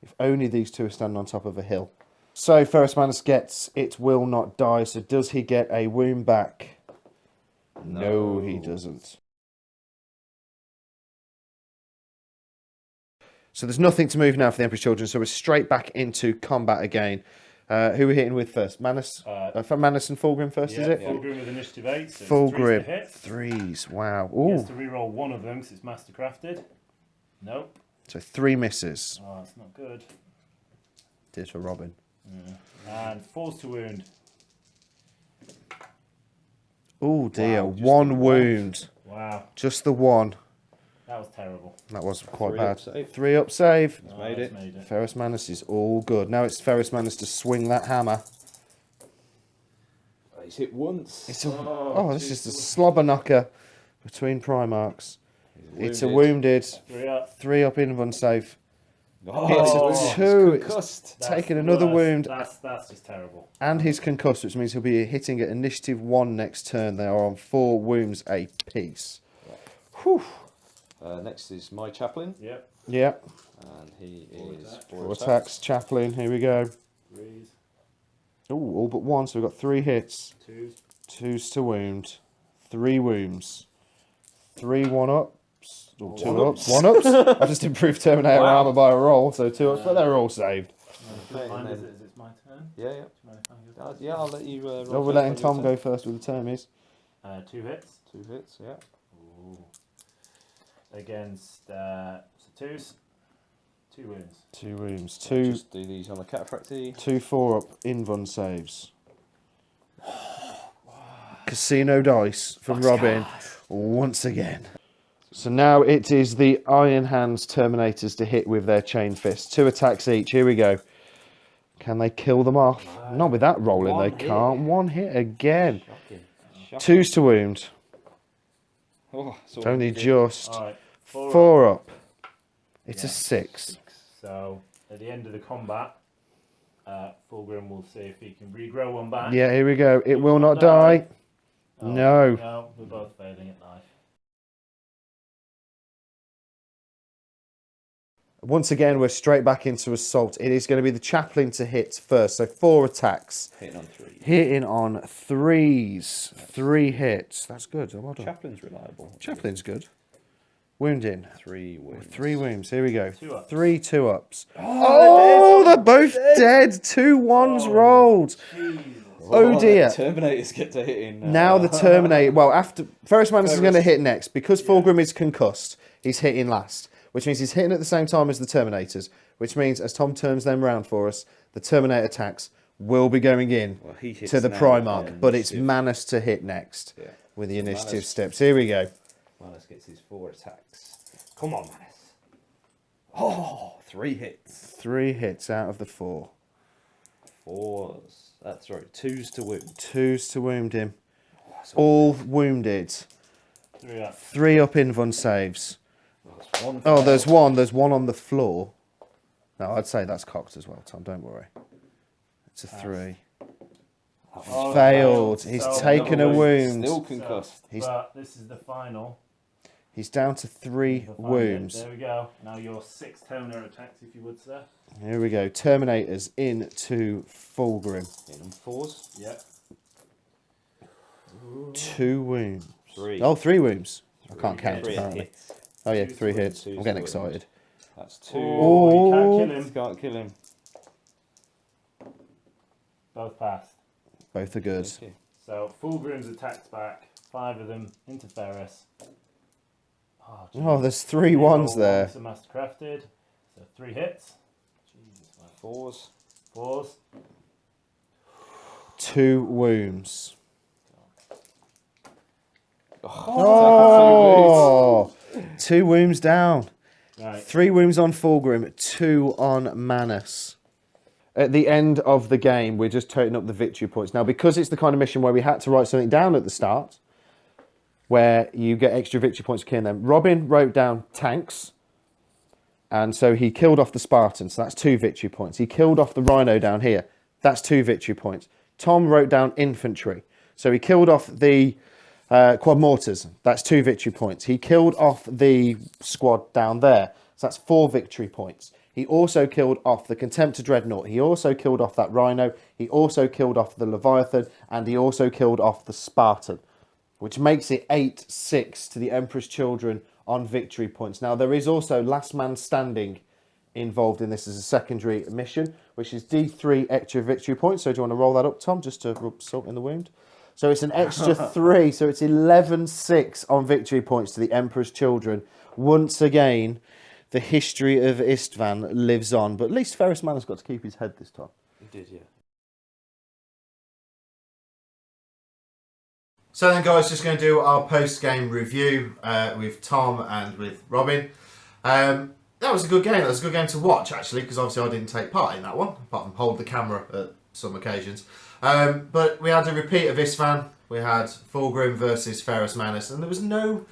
If only these 2 are standing on top of a hill. So Ferrus Manus gets It Will Not Die. So does he get a wound back? No, he doesn't. So there's nothing to move now for the Emperor's Children. So we're straight back into combat again. Who are we hitting with first? Manus? For Manus and Fulgrim first, is it? Fulgrim with initiative 8. So Fulgrim. 3's to hit. 3s. Wow. He has Ooh. to reroll one of them because it's mastercrafted. Nope. So 3 misses. Oh, that's not good. Did for Robin. And 4's to wound. Oh dear. Wow, just 1 the one. wound. Wow, Just the 1. that was terrible. That was quite 3 bad. up save. 3 up save. He's Oh, made that's it. Made it. Ferrus Manus is all good. Now it's Ferrus Manus to swing that hammer. He's hit once. It's a, oh, this is the slobber knocker between Primarchs. He's It's a wounded. 3 up. 3 up invuln save. Oh, It's a he's 2. It's concussed. That's taking the another worst. wound. That's just terrible. And he's concussed, which means he'll be hitting at initiative 1 next turn. They are on 4 wounds apiece. Whew. Next is my chaplain, Yep. Yeah. and he Four is attacks. 4 4 attacks. Chaplain. Here we go. 3s, Oh, all but 1. So we've got 3 hits. 2s. 2s to wound. 3 wounds. 3 1-ups. Or 2 ups. 1-ups. I just improved Terminator Wow. armor by a roll. So 2 ups, but they're all saved. Okay, Mine and is then- it? Is it my turn? Yeah, yeah. Do you mind if I go first? Yeah, I'll let you. Oh, roll we're first letting on your Tom turn. go first with the termies. 2 hits. 2 hits, yeah. Ooh. Against 2s. 2 wounds. 2 wounds. So 2 Just do these on the cataphracty. 2 4 up invuln saves. Casino dice from Robin once again. So now it is the Iron Hands Terminators to hit with their chain fists. 2 attacks each. Here we go. Can they kill them off? Not with that rolling, they can't. 1 hit again. Shocking. 2s to wound. Oh, It's only just. Alright, 4 up. It's a Yeah. 6. So, at the end of the combat, Fulgrim will see if he can regrow 1 back. Yeah, here we go. It will not die. die. Oh, No. No, we're both failing at life. Once again, we're straight back into assault. It is going to be the chaplain to hit first. So 4 attacks. Hitting on 3. Hitting on 3s. 3 hits. That's good. Well done. Chaplain's reliable. Chaplain's good. Wounding. 3 wounds. 3 wounds. Here we go. 2 ups. 3 2-ups. Oh, they're both dead. 2 1s rolled. Jesus. Oh dear. The Terminators get to hit in. Now the Terminator. Well, after Ferrus Manus is going to hit next because Fulgrim is concussed. He's hitting last, which means he's hitting at the same time as the Terminators. Which means as Tom turns them round for us, the Terminator attacks will be going in He hits to the now Primarch, on but it's initiative. Manus to hit next Yeah. with the initiative Manus. steps. Here we go. Manus gets his 4 attacks. Come on, Manus. Oh, 3 hits. 3 hits out of the 4. 4s. That's right. 2s to wound. 2s to wound him. All wounded. 3 up. 3 up invuln saves. That's 1. Oh, there's one. There's one on the floor. No, I'd say that's cocked as well, Tom. Don't worry. It's a 3. Oh, Failed. He's So- taken a wound. Still concussed. But this is the final. He's down to 3 The final wounds. hit. There we go. Now your 6 toner attacks, if you would, sir. Here we go. Terminators into Fulgrim. Hitting on 4s. Yep. 2 wounds. 3. Oh, 3 wounds. I can't count, 3 apparently. hits. Oh, yeah, 2 3 to hits. wound, I'm 2 getting to wound. excited. That's 2. Oh, you can't kill him. Can't kill him. Both passed. Both are good. Okay. So Fulgrim's attacks back. 5 of them into Ferrus. Oh, there's 3 ones there. So mastercrafted. So 3 hits. Jesus, man. 4s. 4s. 2 wounds. Oh. Oh! 2 wounds down. Right. 3 wounds on Fulgrim, 2 on Manus. At the end of the game, we're just toting up the victory points. Now, because it's the kind of mission where we had to write something down at the start, where you get extra victory points for killing them, Robin wrote down tanks, and so he killed off the Spartans, so that's 2 victory points. He killed off the Rhino down here, that's 2 victory points. Tom wrote down infantry, so he killed off the quad mortars, that's 2 victory points. He killed off the squad down there, so that's 4 victory points. He also killed off the Contemptor Dreadnought. He also killed off that Rhino. He also killed off the Leviathan. And he also killed off the Spartan, which makes it 8-6 to the Emperor's Children on victory points. Now, there is also Last Man Standing involved in this as a secondary mission, which is D3 extra victory points. So do you want to roll that up, Tom, just to rub salt in the wound? So it's an extra 3. So it's 11-6 on victory points to the Emperor's Children. Once again, the history of Istvan lives on, but at least Ferrus Manus got to keep his head this time. He did, yeah. So then, guys, just going to do our post-game review with Tom and with Robin. That was a good game. That was a good game to watch, actually, because obviously I didn't take part in that one, apart from hold the camera at some occasions. But we had a repeat of Istvan. We had Fulgrim versus Ferrus Manus, and there was no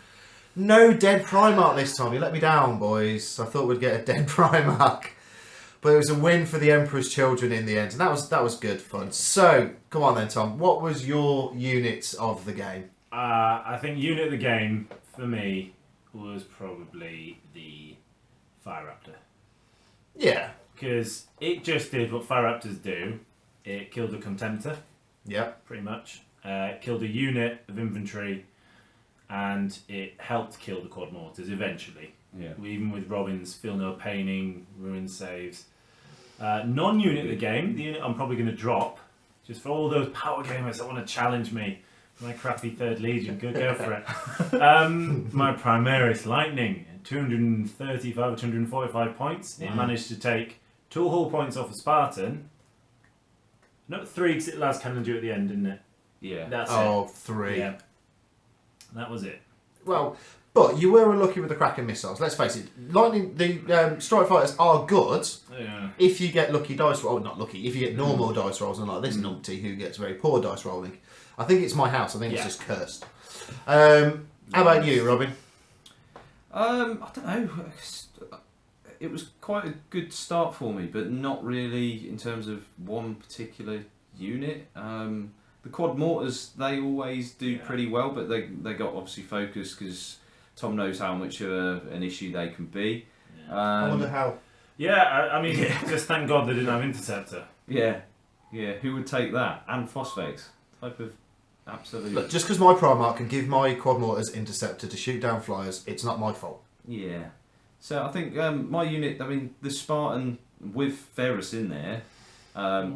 dead Primarch this time. You let me down, boys. I thought we'd get a dead Primarch. But it was a win for the Emperor's Children in the end. And that was good fun. So, come on then, Tom. What was your unit of the game? I think unit of the game, for me, was probably the Fire Raptor. Yeah. Because it just did what Fire Raptors do. It killed a Contemptor, Yeah. pretty much. It killed a unit of infantry. And it helped kill the quad mortars eventually. Yeah. Even with Robin's feel no paining, ruin saves. Non-unit of the game, the unit I'm probably going to drop, just for all those power gamers that want to challenge me. My crappy 3rd Legion, go for it. My Primaris Lightning, 235 or 245 points. It managed to take 2 hull points off a Spartan. Not 3 because it last cannon due at the end, didn't it? Yeah. That's Oh, it. 3. Yeah. That was it. Well, But you were unlucky with the Kraken missiles. Let's face it. The Strike Fighters are good if you get lucky dice roll. Not lucky. If you get normal dice rolls, and like this numpty who gets very poor dice rolling. I think it's my house. I think it's just cursed. How about you, Robin? I don't know. It was quite a good start for me, but not really in terms of one particular unit. The quad mortars, they always do pretty well, but they got obviously focused because Tom knows how much of an issue they can be. I wonder how. Yeah, I mean, just thank God they didn't have Interceptor. Yeah, who would take that? And Phosphates. Type of absolute... Look, just because my Primarch can give my quad mortars Interceptor to shoot down flyers, it's not my fault. Yeah. So I think my unit, I mean, the Spartan with Ferrus in there,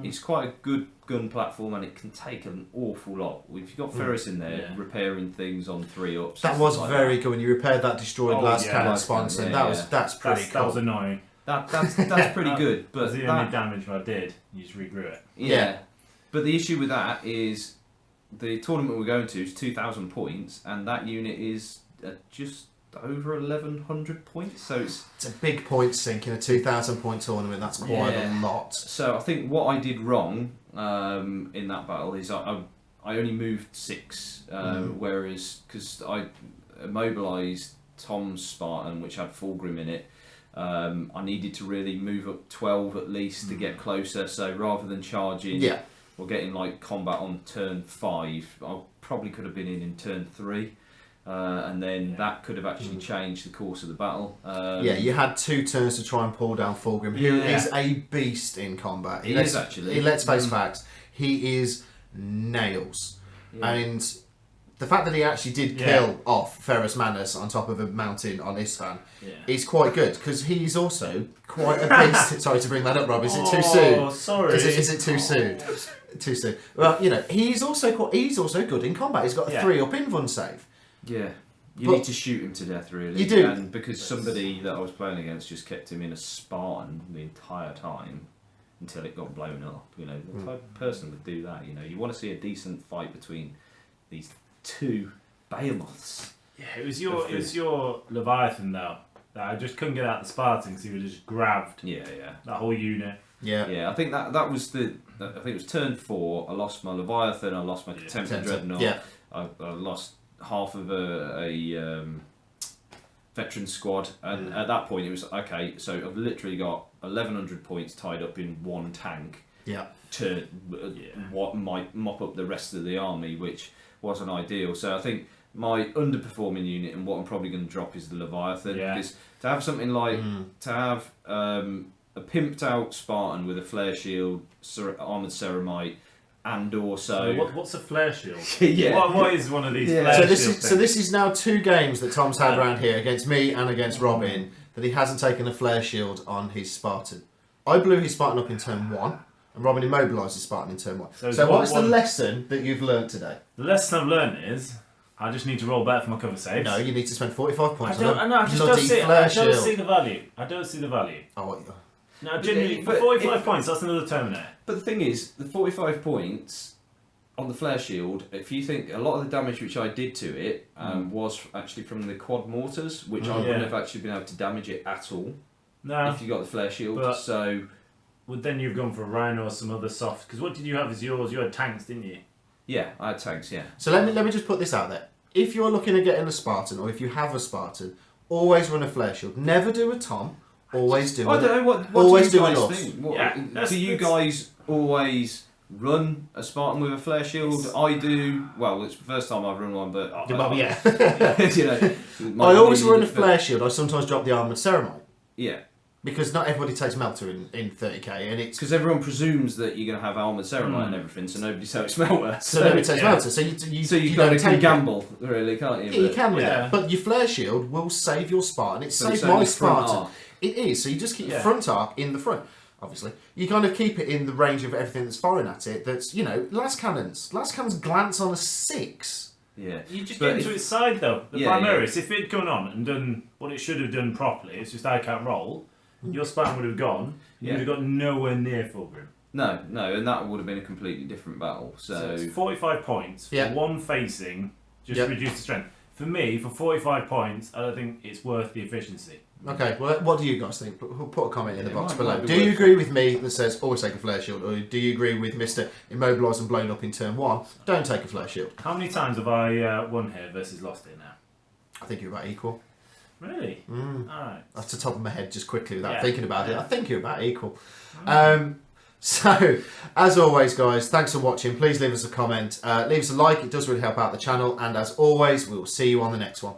it's quite a good gun platform and it can take an awful lot. If you've got Ferrus in there repairing things on 3-ups. That was very good when you repaired that destroyed last cannon sponsor. That's pretty cool. That was annoying. That's pretty good. But the only damage I did, you just regrew it. Yeah. But the issue with that is the tournament we're going to is 2,000 points and that unit is just over 1,100 points, so it's a big point sink in a 2,000 point tournament. That's quite a lot. So I think what I did wrong in that battle is I only moved 6, whereas because I immobilised Tom's Spartan, which had Fulgrim in it, I needed to really move up 12 at least to get closer. So rather than charging or getting like combat on turn 5, I probably could have been in turn 3. And then that could have actually changed the course of the battle. You had 2 turns to try and pull down Fulgrim, who is a beast in combat. He is actually. Let's face facts. He is nails. And the fact that he actually did kill off Ferrus Manus on top of a mountain on Isfahan is quite good, because he's also quite a beast. Sorry to bring that up, Rob. Is it too soon? Oh, sorry. Is it too soon? Too soon. Well, he's also good in combat. He's got a 3-up invuln save. Yeah, you need to shoot him to death, really. You do. And because somebody that I was playing against just kept him in a Spartan the entire time until it got blown up. The type of person would do that. You want to see a decent fight between these 2 behemoths. Yeah, it was your Leviathan though that I just couldn't get out the Spartan because he would have just grabbed. That whole unit. Yeah. I think that was I think it was turn 4. I lost my Leviathan. I lost my Templar Dreadnought. Yeah. I lost half of a veteran squad, and at that point it was okay. So I've literally got 1,100 points tied up in one tank. To what might mop up the rest of the army, which wasn't ideal. So I think my underperforming unit and what I'm probably going to drop is the Leviathan, because to have something like to have a pimped out Spartan with a flare shield, armored ceramite. And also, what's a flare shield? What is one of these? So this is now 2 games that Tom's had around here against me and against Robin that he hasn't taken a flare shield on his Spartan. I blew his Spartan up in turn 1, and Robin immobilised his Spartan in turn 1. So what's the lesson that you've learnt today? The lesson I've learnt is I just need to roll better for my cover saves. No, you need to spend 45 points. I just don't see the value. I don't see the value. Oh. No, genuinely, for 45 points, that's another Terminator. But the thing is, the 45 points on the flare shield, if you think a lot of the damage which I did to it was actually from the quad mortars, which I wouldn't have actually been able to damage it at all if you got the flare shield. Well, then you've gone for a Rhino or some other soft. Because what did you have as yours? You had tanks, didn't you? Yeah, I had tanks, yeah. So let me just put this out there. If you're looking at getting a Spartan, or if you have a Spartan, always run a flare shield. Never do a Tom. Always do it. I don't know what always do you do guys it. think? Do you guys always run a Spartan with a flare shield? I do. Well, it's the first time I've run one, but I always run a flare shield. I sometimes drop the armoured ceramite. Yeah. Because not everybody takes melter in 30k, and it's because everyone presumes that you're going to have armoured ceramite and everything, so nobody takes melter. So nobody takes melter. So you got to gamble, really, can't you? Yeah, you can with that. But your flare shield will save your Spartan. It saved my Spartan. It is. So you just keep your front arc in the front. Obviously, you kind of keep it in the range of everything that's firing at it. That's last cannons glance on a 6. Yeah, you just get into its side though. The Primaris, if it'd gone on and done what it should have done properly, it's just I can't roll. Your Spartan would have gone. You would have got nowhere near Fulgrim. No, and that would have been a completely different battle. So it's 45 points for one facing, just reduce the strength. For me, for 45 points, I don't think it's worth the efficiency. Okay, well, what do you guys think? Put a comment in the box might below. be Do you worth agree with me that says always take a flare shield, or do you agree with Mr. Immobilised and blown up in turn 1? Don't take a flare shield. How many times have I won here versus lost here now? I think you're about equal. Really? Alright. That's the top of my head just quickly without Yeah. thinking about it. Yeah. I think you're about equal. So, as always, guys, thanks for watching. Please leave us a comment. Leave us a like. It does really help out the channel. And as always, we will see you on the next one.